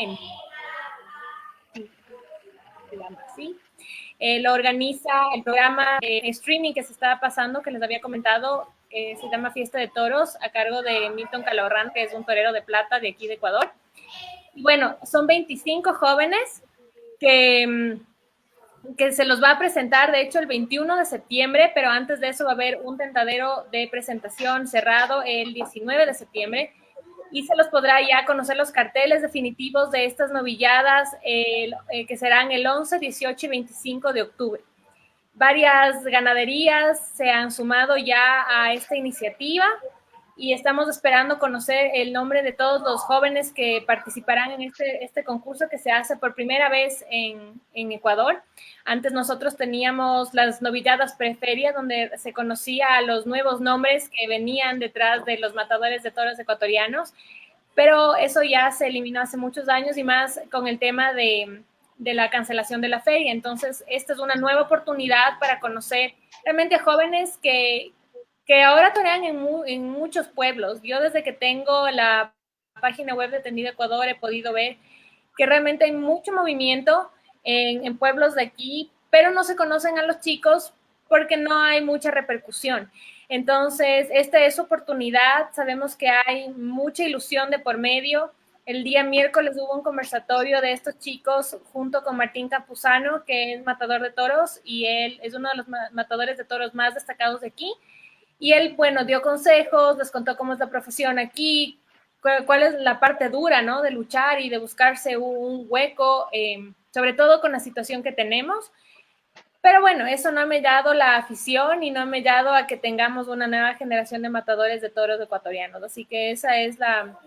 ¿sí? Lo organiza el programa streaming que se estaba pasando, que les había comentado, se llama Fiesta de Toros, a cargo de Milton Calorrán, que es un torero de plata de aquí de Ecuador. Y bueno, son 25 jóvenes que se los va a presentar, de hecho, el 21 de septiembre, pero antes de eso va a haber un tentadero de presentación cerrado el 19 de septiembre, y se los podrá ya conocer los carteles definitivos de estas novilladas, que serán el 11, 18 y 25 de octubre. Varias ganaderías se han sumado ya a esta iniciativa, y estamos esperando conocer el nombre de todos los jóvenes que participarán en este concurso, que se hace por primera vez en Ecuador. Antes nosotros teníamos las novilladas preferia, donde se conocía a los nuevos nombres que venían detrás de los matadores de toros ecuatorianos, pero eso ya se eliminó hace muchos años, y más con el tema de la cancelación de la feria. Entonces, esta es una nueva oportunidad para conocer realmente a jóvenes que ahora torean en muchos pueblos. Yo, desde que tengo la página web de Tendido Ecuador, he podido ver que realmente hay mucho movimiento en pueblos de aquí, pero no se conocen a los chicos porque no hay mucha repercusión. Entonces, esta es su oportunidad. Sabemos que hay mucha ilusión de por medio. El día miércoles hubo un conversatorio de estos chicos junto con Martín Campuzano, que es matador de toros, y él es uno de los matadores de toros más destacados de aquí. Y él, dio consejos, les contó cómo es la profesión aquí, cuál es la parte dura, ¿no?, de luchar y de buscarse un hueco, sobre todo con la situación que tenemos. Pero bueno, eso no ha mellado la afición y no ha mellado a que tengamos una nueva generación de matadores de toros ecuatorianos. Así que esa es la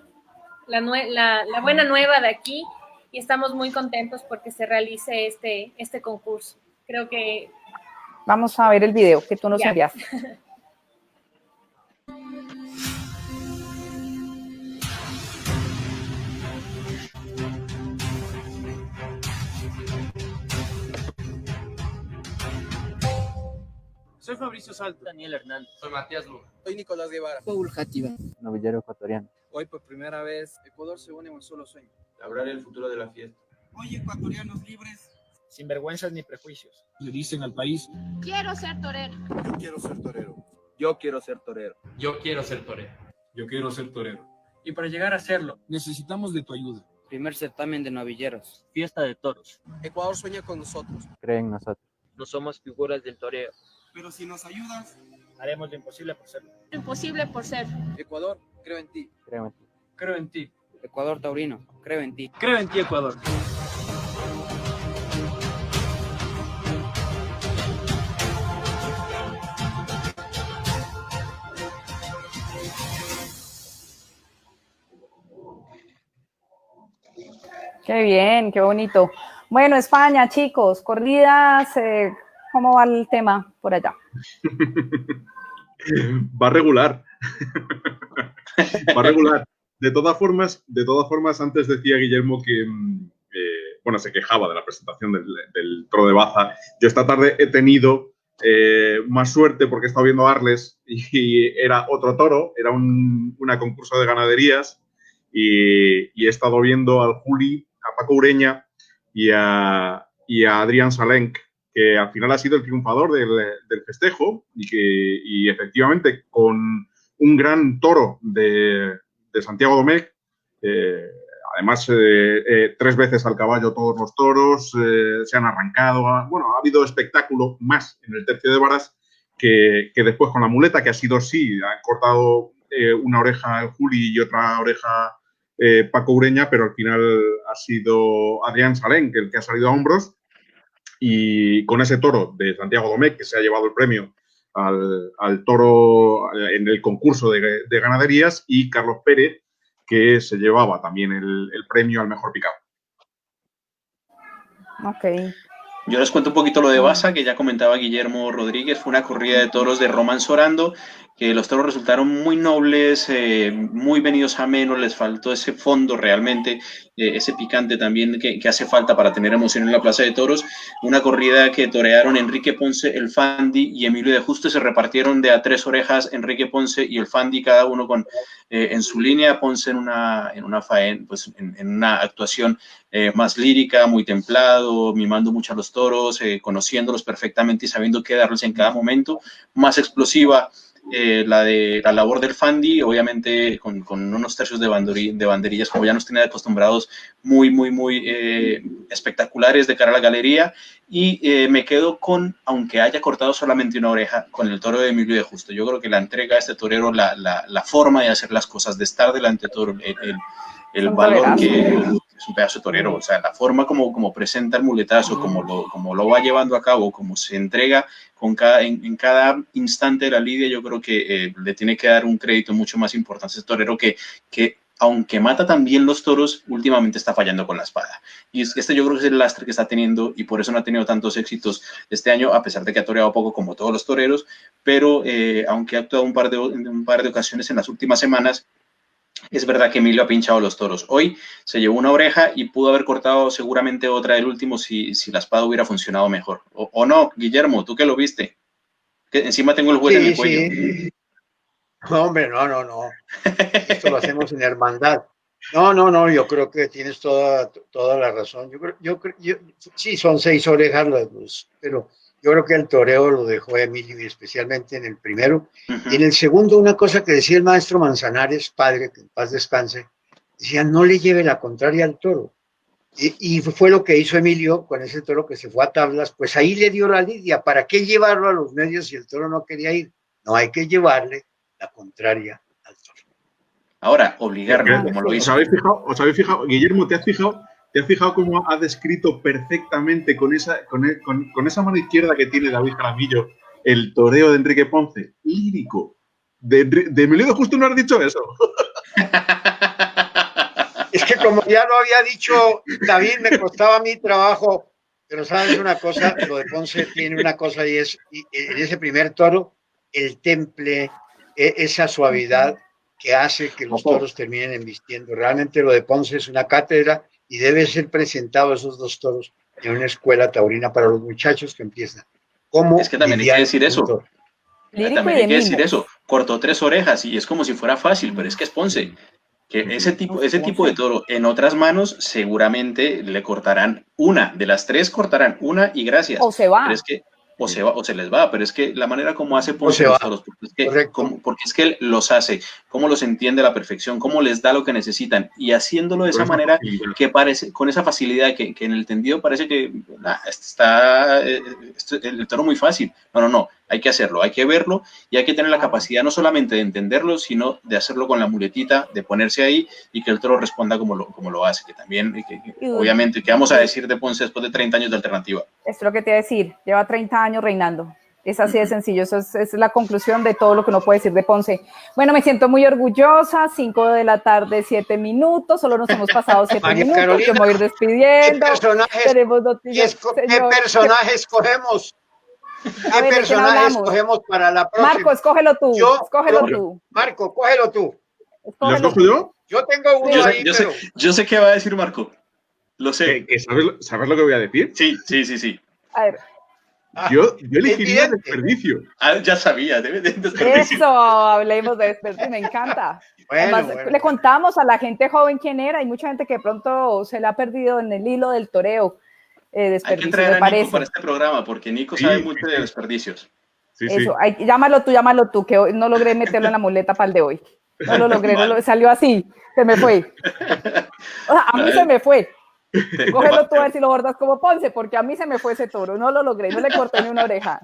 buena nueva de aquí y estamos muy contentos porque se realice este concurso. Creo que... Vamos a ver el video que tú nos enviaste. Soy Fabricio Salto. Daniel Hernández. Soy Matías Lugo. Soy Nicolás Guevara. Paul Játiva. Novillero ecuatoriano. Hoy por primera vez Ecuador se une en un solo sueño. Labrar el futuro de la fiesta. Hoy ecuatorianos libres. Sin vergüenzas ni prejuicios. Le dicen al país: quiero ser torero. Yo quiero ser torero. Yo quiero ser torero. Yo quiero ser torero. Yo quiero ser torero. Y para llegar a serlo, necesitamos de tu ayuda. Primer certamen de novilleros. Fiesta de toros. Ecuador sueña con nosotros. Cree en nosotros. No somos figuras del toreo. Pero si nos ayudas, haremos lo imposible por serlo. Lo imposible por ser. Ecuador, creo en ti. Creo en ti. Creo en ti. Ecuador taurino, creo en ti. Creo en ti, Ecuador. Qué bien, qué bonito. Bueno, España, chicos, corridas, ¿cómo va el tema por allá? Va regular. Va regular. De todas formas, antes decía Guillermo que, bueno, se quejaba de la presentación del toro de Baza. Yo esta tarde he tenido más suerte porque he estado viendo Arles y era otro toro, era una concurso de ganaderías y he estado viendo al Juli, a Paco Ureña y a Adrián Salenc, que al final ha sido el triunfador del festejo y efectivamente con un gran toro de Santiago Domecq, además 3 veces al caballo todos los toros, se han arrancado, bueno, ha habido espectáculo más en el tercio de varas que después con la muleta, que ha sido sí, han cortado una oreja el Juli y otra oreja Paco Ureña, pero al final ha sido Adrián Salenc el que ha salido a hombros y con ese toro de Santiago Domecq que se ha llevado el premio al toro en el concurso de ganaderías y Carlos Pérez que se llevaba también el premio al mejor picado. Ok. Yo les cuento un poquito lo de Baza, que ya comentaba Guillermo Rodríguez. Fue una corrida de toros de Román Sorando, que los toros resultaron muy nobles, muy venidos a menos, les faltó ese fondo realmente, ese picante también que hace falta para tener emoción en la Plaza de Toros. Una corrida que torearon Enrique Ponce, el Fandi y Emilio de Juste, se repartieron de a 3 orejas Enrique Ponce y el Fandi, cada uno con en su línea, Ponce en una actuación más lírica, muy templado, mimando mucho a los toros, conociéndolos perfectamente y sabiendo qué darles en cada momento. Más explosiva la labor del Fandi, obviamente con unos tercios de banderillas, como ya nos tenía acostumbrados, muy espectaculares de cara a la galería. Y me quedo con, aunque haya cortado solamente una oreja, con el toro de Emilio de Justo. Yo creo que la entrega a este torero, la forma de hacer las cosas, de estar delante de todo el valor que es un pedazo de torero, o sea, la forma como presenta el muletazo, como lo va llevando a cabo, como se entrega en cada instante de la lidia, yo creo que le tiene que dar un crédito mucho más importante a este torero que aunque mata también los toros, últimamente está fallando con la espada. Y este yo creo que es el lastre que está teniendo y por eso no ha tenido tantos éxitos este año, a pesar de que ha toreado poco como todos los toreros, pero aunque ha actuado un par de ocasiones en las últimas semanas, es verdad que Emilio ha pinchado los toros. Hoy se llevó una oreja y pudo haber cortado seguramente otra del último si la espada hubiera funcionado mejor. ¿O no, Guillermo? ¿Tú que lo viste? Que encima tengo el juez en el cuello. Sí. No, hombre, no. Esto lo hacemos en hermandad. No, yo creo que tienes toda la razón. Yo sí, son 6 orejas, pero yo creo que el toreo lo dejó Emilio, y especialmente en el primero. Y en el segundo, una cosa que decía el maestro Manzanares, padre, que en paz descanse, decía, no le lleve la contraria al toro. Y fue lo que hizo Emilio con ese toro que se fue a tablas, pues ahí le dio la lidia. ¿Para qué llevarlo a los medios si el toro no quería ir? No, hay que llevarle la contraria al toro. Ahora, obligarlo, como lo hizo. ¿Os habéis fijado, Guillermo, te has ¿Te has fijado cómo ha descrito perfectamente con esa mano izquierda que tiene David Jaramillo el toreo de Enrique Ponce? Lírico. De Emilio Justo no has dicho eso. Es que como ya lo había dicho David, me costaba mi trabajo, pero sabes una cosa, lo de Ponce tiene una cosa y es en ese primer toro, el temple, esa suavidad que hace que los toros terminen embistiendo. Realmente lo de Ponce es una cátedra y debe ser presentado esos dos toros en una escuela taurina para los muchachos que empiezan. ¿Cómo es que también hay que decir eso. Lírico También y hay que de decir mimos. eso. Cortó 3 orejas y es como si fuera fácil, pero es que es Ponce. Que ese tipo de toro en otras manos seguramente le cortarán una. De las 3 cortarán una y gracias. O se va. Pero es que, o se les va, pero es que la manera como hace Ponce los toros, porque es que él los hace, cómo los entiende a la perfección, cómo les da lo que necesitan y haciéndolo de esa manera que parece, con esa facilidad que en el tendido parece que está el toro muy fácil. No, hay que hacerlo, hay que verlo y hay que tener la capacidad no solamente de entenderlo, sino de hacerlo con la muletita, de ponerse ahí y que el toro responda como lo hace, que también, obviamente, ¿qué vamos a decir de Ponce después de 30 años de alternativa? Esto es lo que te iba a decir, lleva 30 años reinando. Es así de sencillo, eso es la conclusión de todo lo que uno puede decir de Ponce. Bueno, me siento muy orgullosa, 5 de la tarde, 7 minutos, solo nos hemos pasado 7 minutos, Carolina, yo me voy a ir despidiendo. ¿Qué personaje escogemos? ¿Qué personaje escogemos para la próxima? Marco, escógelo tú, tú. Marco, cógelo tú. ¿Lo escojo yo? Yo tengo uno ahí, yo sé qué va a decir Marco. Lo sé. ¿Sabes lo que voy a decir? Sí. A ver. Yo elegiría desperdicio. Ya sabía, debe de desperdicio. Eso, hablemos de desperdicio, me encanta. Además, le contamos a la gente joven quién era, hay mucha gente que de pronto se le ha perdido en el hilo del toreo. Hay que traer a Nico para este programa, porque Nico sabe mucho de desperdicios. Eso, llámalo tú, que hoy no logré meterlo en la muleta para el de hoy. No lo logré, salió así, se me fue. O sea, a mí se me fue. Cógelo tú a ver si lo bordas como Ponce, porque a mí se me fue ese toro, no lo logré, no le corté ni una oreja.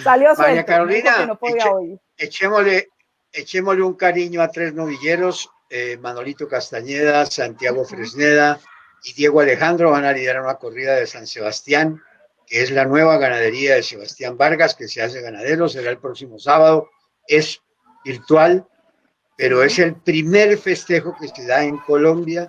Salió suelto. María Carolina, no podía oír. Echémosle un cariño a 3 novilleros, Manolito Castañeda, Santiago Fresneda y Diego Alejandro van a liderar una corrida de San Sebastián, que es la nueva ganadería de Sebastián Vargas, que se hace ganadero, será el próximo sábado, es virtual, pero es el primer festejo que se da en Colombia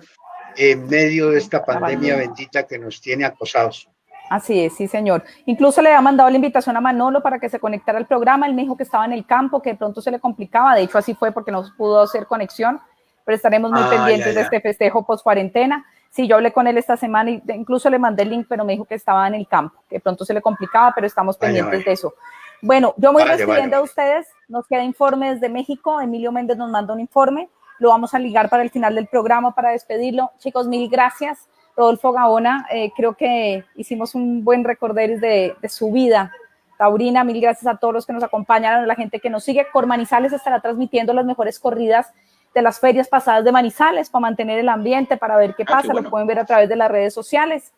en medio de esta pandemia bendita que nos tiene acosados. Así es, sí señor. Incluso le había mandado la invitación a Manolo para que se conectara al programa, él me dijo que estaba en el campo, que de pronto se le complicaba, de hecho así fue porque no pudo hacer conexión, pero estaremos muy pendientes de este festejo post cuarentena. Sí, yo hablé con él esta semana y incluso le mandé el link, pero me dijo que estaba en el campo, que de pronto se le complicaba, pero estamos pendientes de eso. Bueno, yo me voy despidiendo a ustedes, nos queda informe desde México, Emilio Méndez nos manda un informe, lo vamos a ligar para el final del programa para despedirlo. Chicos, mil gracias. Rodolfo Gaona, creo que hicimos un buen recorderis de su vida taurina. Mil gracias a todos los que nos acompañaron, a la gente que nos sigue. Cormanizales estará transmitiendo las mejores corridas de las ferias pasadas de Manizales para mantener el ambiente, para ver qué pasa. Lo pueden ver a través de las redes sociales,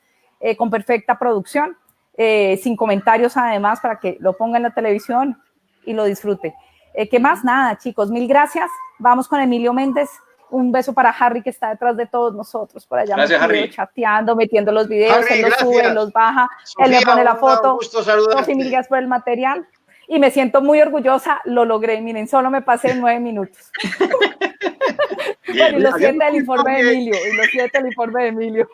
con perfecta producción, sin comentarios además, para que lo ponga en la televisión y lo disfrute. ¿Qué más? Nada, chicos, mil gracias. Vamos con Emilio Méndez. Un beso para Harry, que está detrás de todos nosotros, por allá metido, chateando, metiendo los videos, Harry, él los sube, los baja, Sofía, él le pone la foto. Sofía, mil gracias por el material. Y me siento muy orgullosa, lo logré. Miren, solo me pasé 9 minutos. Bueno, y los 7 del informe de Emilio,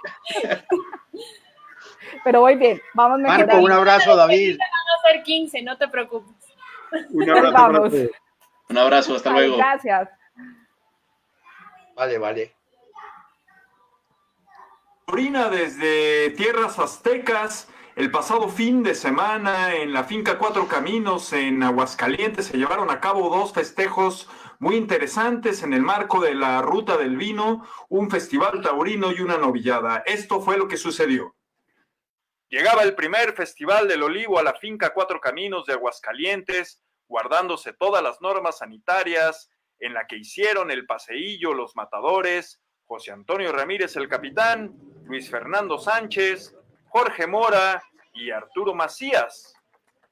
Pero voy bien, vamos mejorando. Marco, un abrazo, David. Van a ser 15, no te preocupes. Un abrazo. Vamos. Un abrazo, hasta luego. Gracias. Vale. Taurina desde tierras aztecas. El pasado fin de semana en la finca Cuatro Caminos en Aguascalientes se llevaron a cabo 2 festejos muy interesantes en el marco de la Ruta del Vino, un festival taurino y una novillada. Esto fue lo que sucedió. Llegaba el primer Festival del Olivo a la finca Cuatro Caminos de Aguascalientes, guardándose todas las normas sanitarias, en la que hicieron el paseillo los matadores, José Antonio Ramírez el capitán, Luis Fernando Sánchez, Jorge Mora y Arturo Macías.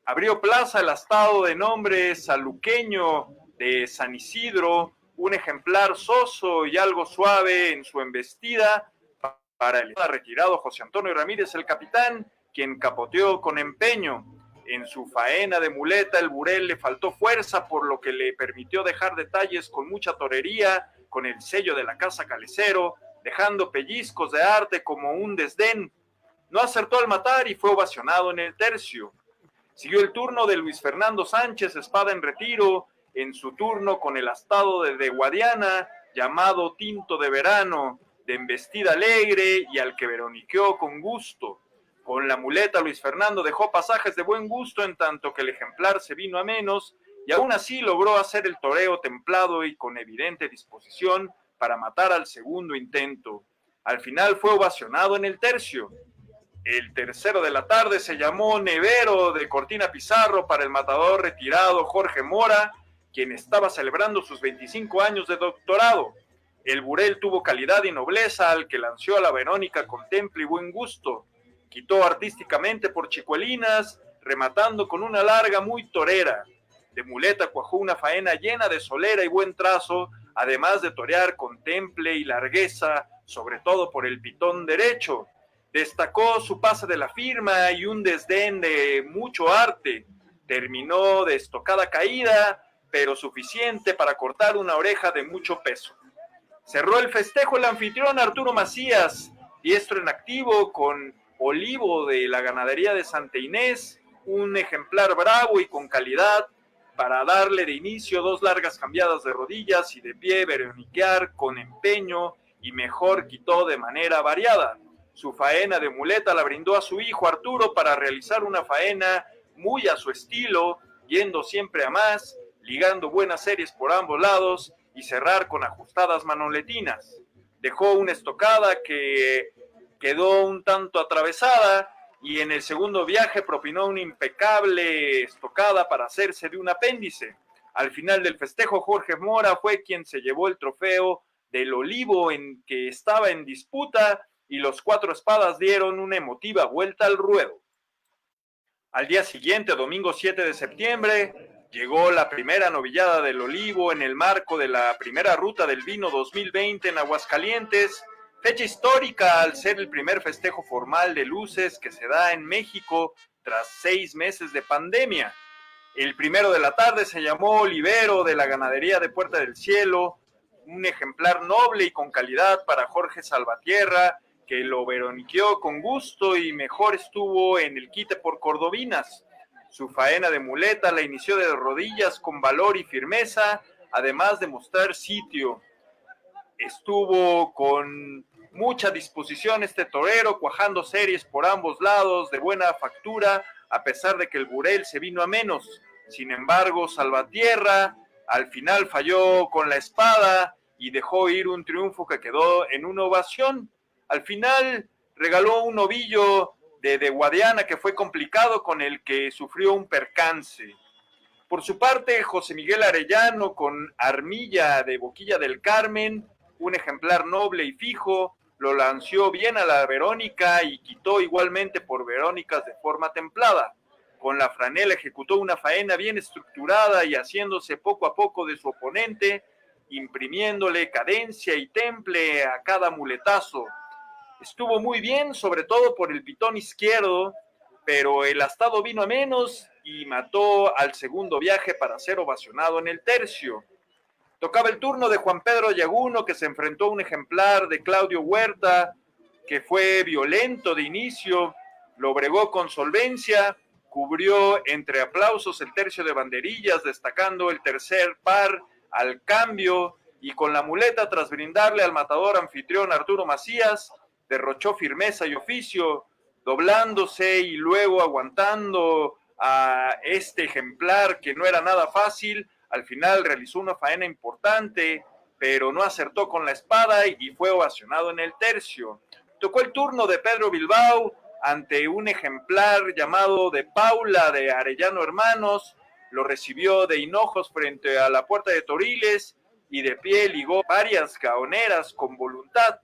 Abrió plaza el astado de nombre saluqueño de San Isidro, un ejemplar soso y algo suave en su embestida, para el retirado José Antonio Ramírez, el capitán, quien capoteó con empeño. En su faena de muleta, el burel le faltó fuerza, por lo que le permitió dejar detalles con mucha torería, con el sello de la casa Calecero, dejando pellizcos de arte como un desdén. No acertó al matar y fue ovacionado en el tercio. Siguió el turno de Luis Fernando Sánchez, espada en retiro, en su turno con el astado de Guadiana, llamado Tinto de Verano, de embestida alegre y al que veroniqueó con gusto. Con la muleta Luis Fernando dejó pasajes de buen gusto, en tanto que el ejemplar se vino a menos, y aún así logró hacer el toreo templado y con evidente disposición para matar al segundo intento. Al final fue ovacionado en el tercio. El tercero de la tarde se llamó Nevero de Cortina Pizarro para el matador retirado Jorge Mora, quien estaba celebrando sus 25 años de doctorado. El burel tuvo calidad y nobleza, al que lanzó a la Verónica con temple y buen gusto. Quitó artísticamente por chicuelinas, rematando con una larga muy torera. De muleta cuajó una faena llena de solera y buen trazo, además de torear con temple y largueza, sobre todo por el pitón derecho. Destacó su pase de la firma y un desdén de mucho arte. Terminó de estocada caída, pero suficiente para cortar una oreja de mucho peso. Cerró el festejo el anfitrión Arturo Macías, diestro en activo, con Olivo de la ganadería de Santa Inés, un ejemplar bravo y con calidad, para darle de inicio 2 largas cambiadas de rodillas y de pie veroniquear con empeño, y mejor quitó de manera variada. Su faena de muleta la brindó a su hijo Arturo para realizar una faena muy a su estilo, yendo siempre a más, ligando buenas series por ambos lados y cerrar con ajustadas manoletinas. Dejó una estocada que quedó un tanto atravesada, y en el segundo viaje propinó una impecable estocada para hacerse de un apéndice. Al final del festejo, Jorge Mora fue quien se llevó el trofeo del Olivo en que estaba en disputa, y los 4 espadas dieron una emotiva vuelta al ruedo. Al día siguiente, domingo 7 de septiembre, llegó la primera novillada del Olivo en el marco de la primera ruta del vino 2020 en Aguascalientes, fecha histórica al ser el primer festejo formal de luces que se da en México tras 6 meses de pandemia. El primero de la tarde se llamó Olivero de la ganadería de Puerta del Cielo, un ejemplar noble y con calidad para Jorge Salvatierra, que lo veroniqueó con gusto y mejor estuvo en el quite por cordobinas. Su faena de muleta la inició de rodillas con valor y firmeza, además de mostrar sitio. Estuvo con mucha disposición este torero, cuajando series por ambos lados de buena factura, a pesar de que el burel se vino a menos. Sin embargo, Salvatierra al final falló con la espada y dejó ir un triunfo que quedó en una ovación. Al final regaló un novillo de Guadiana que fue complicado, con el que sufrió un percance. Por su parte, José Miguel Arellano con Armilla de Boquilla del Carmen, un ejemplar noble y fijo, lo lanzó bien a la Verónica y quitó igualmente por Verónicas de forma templada. Con la franela ejecutó una faena bien estructurada y haciéndose poco a poco de su oponente, imprimiéndole cadencia y temple a cada muletazo. Estuvo muy bien, sobre todo por el pitón izquierdo, pero el astado vino a menos y mató al segundo viaje para ser ovacionado en el tercio. Tocaba el turno de Juan Pedro Yaguno, que se enfrentó a un ejemplar de Claudio Huerta, que fue violento de inicio, lo bregó con solvencia, cubrió entre aplausos el tercio de banderillas, destacando el tercer par al cambio, y con la muleta, tras brindarle al matador anfitrión Arturo Macías, derrochó firmeza y oficio, doblándose y luego aguantando a este ejemplar que no era nada fácil. Al final realizó una faena importante, pero no acertó con la espada y fue ovacionado en el tercio. Tocó el turno de Pedro Bilbao ante un ejemplar llamado de Paula de Arellano Hermanos. Lo recibió de hinojos frente a la Puerta de Toriles y de pie ligó varias caoneras con voluntad.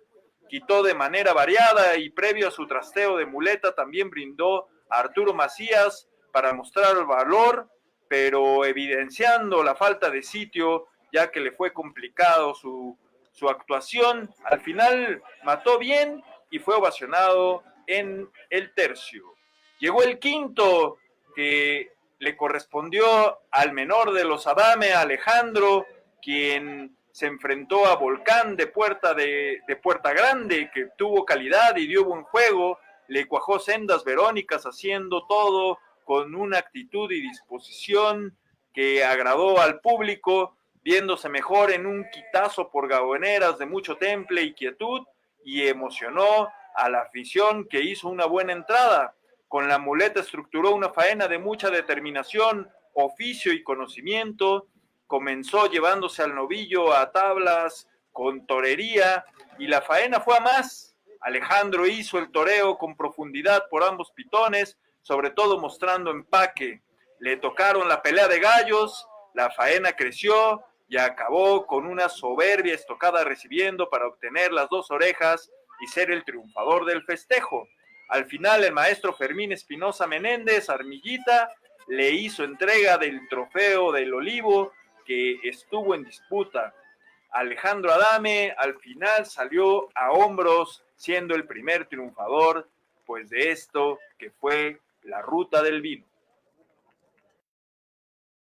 Quitó de manera variada y previo a su trasteo de muleta también brindó a Arturo Macías para mostrar el valor, pero evidenciando la falta de sitio, ya que le fue complicado su actuación. Al final mató bien y fue ovacionado en el tercio. Llegó el quinto, que le correspondió al menor de los Adame, Alejandro, quien se enfrentó a Volcán de Puerta Grande, que tuvo calidad y dio buen juego, le cuajó sendas Verónicas, haciendo todo con una actitud y disposición que agradó al público, viéndose mejor en un quitazo por gaboneras de mucho temple y quietud, y emocionó a la afición, que hizo una buena entrada. Con la muleta estructuró una faena de mucha determinación, oficio y conocimiento. Comenzó llevándose al novillo a tablas con torería, y la faena fue a más. Alejandro hizo el toreo con profundidad por ambos pitones, sobre todo mostrando empaque. Le tocaron la pelea de gallos, la faena creció y acabó con una soberbia estocada recibiendo para obtener las 2 orejas y ser el triunfador del festejo. Al final, el maestro Fermín Espinosa Menéndez, Armillita, le hizo entrega del trofeo del Olivo, que estuvo en disputa. Alejandro Adame al final salió a hombros, siendo el primer triunfador, pues, de esto que fue la ruta del vino.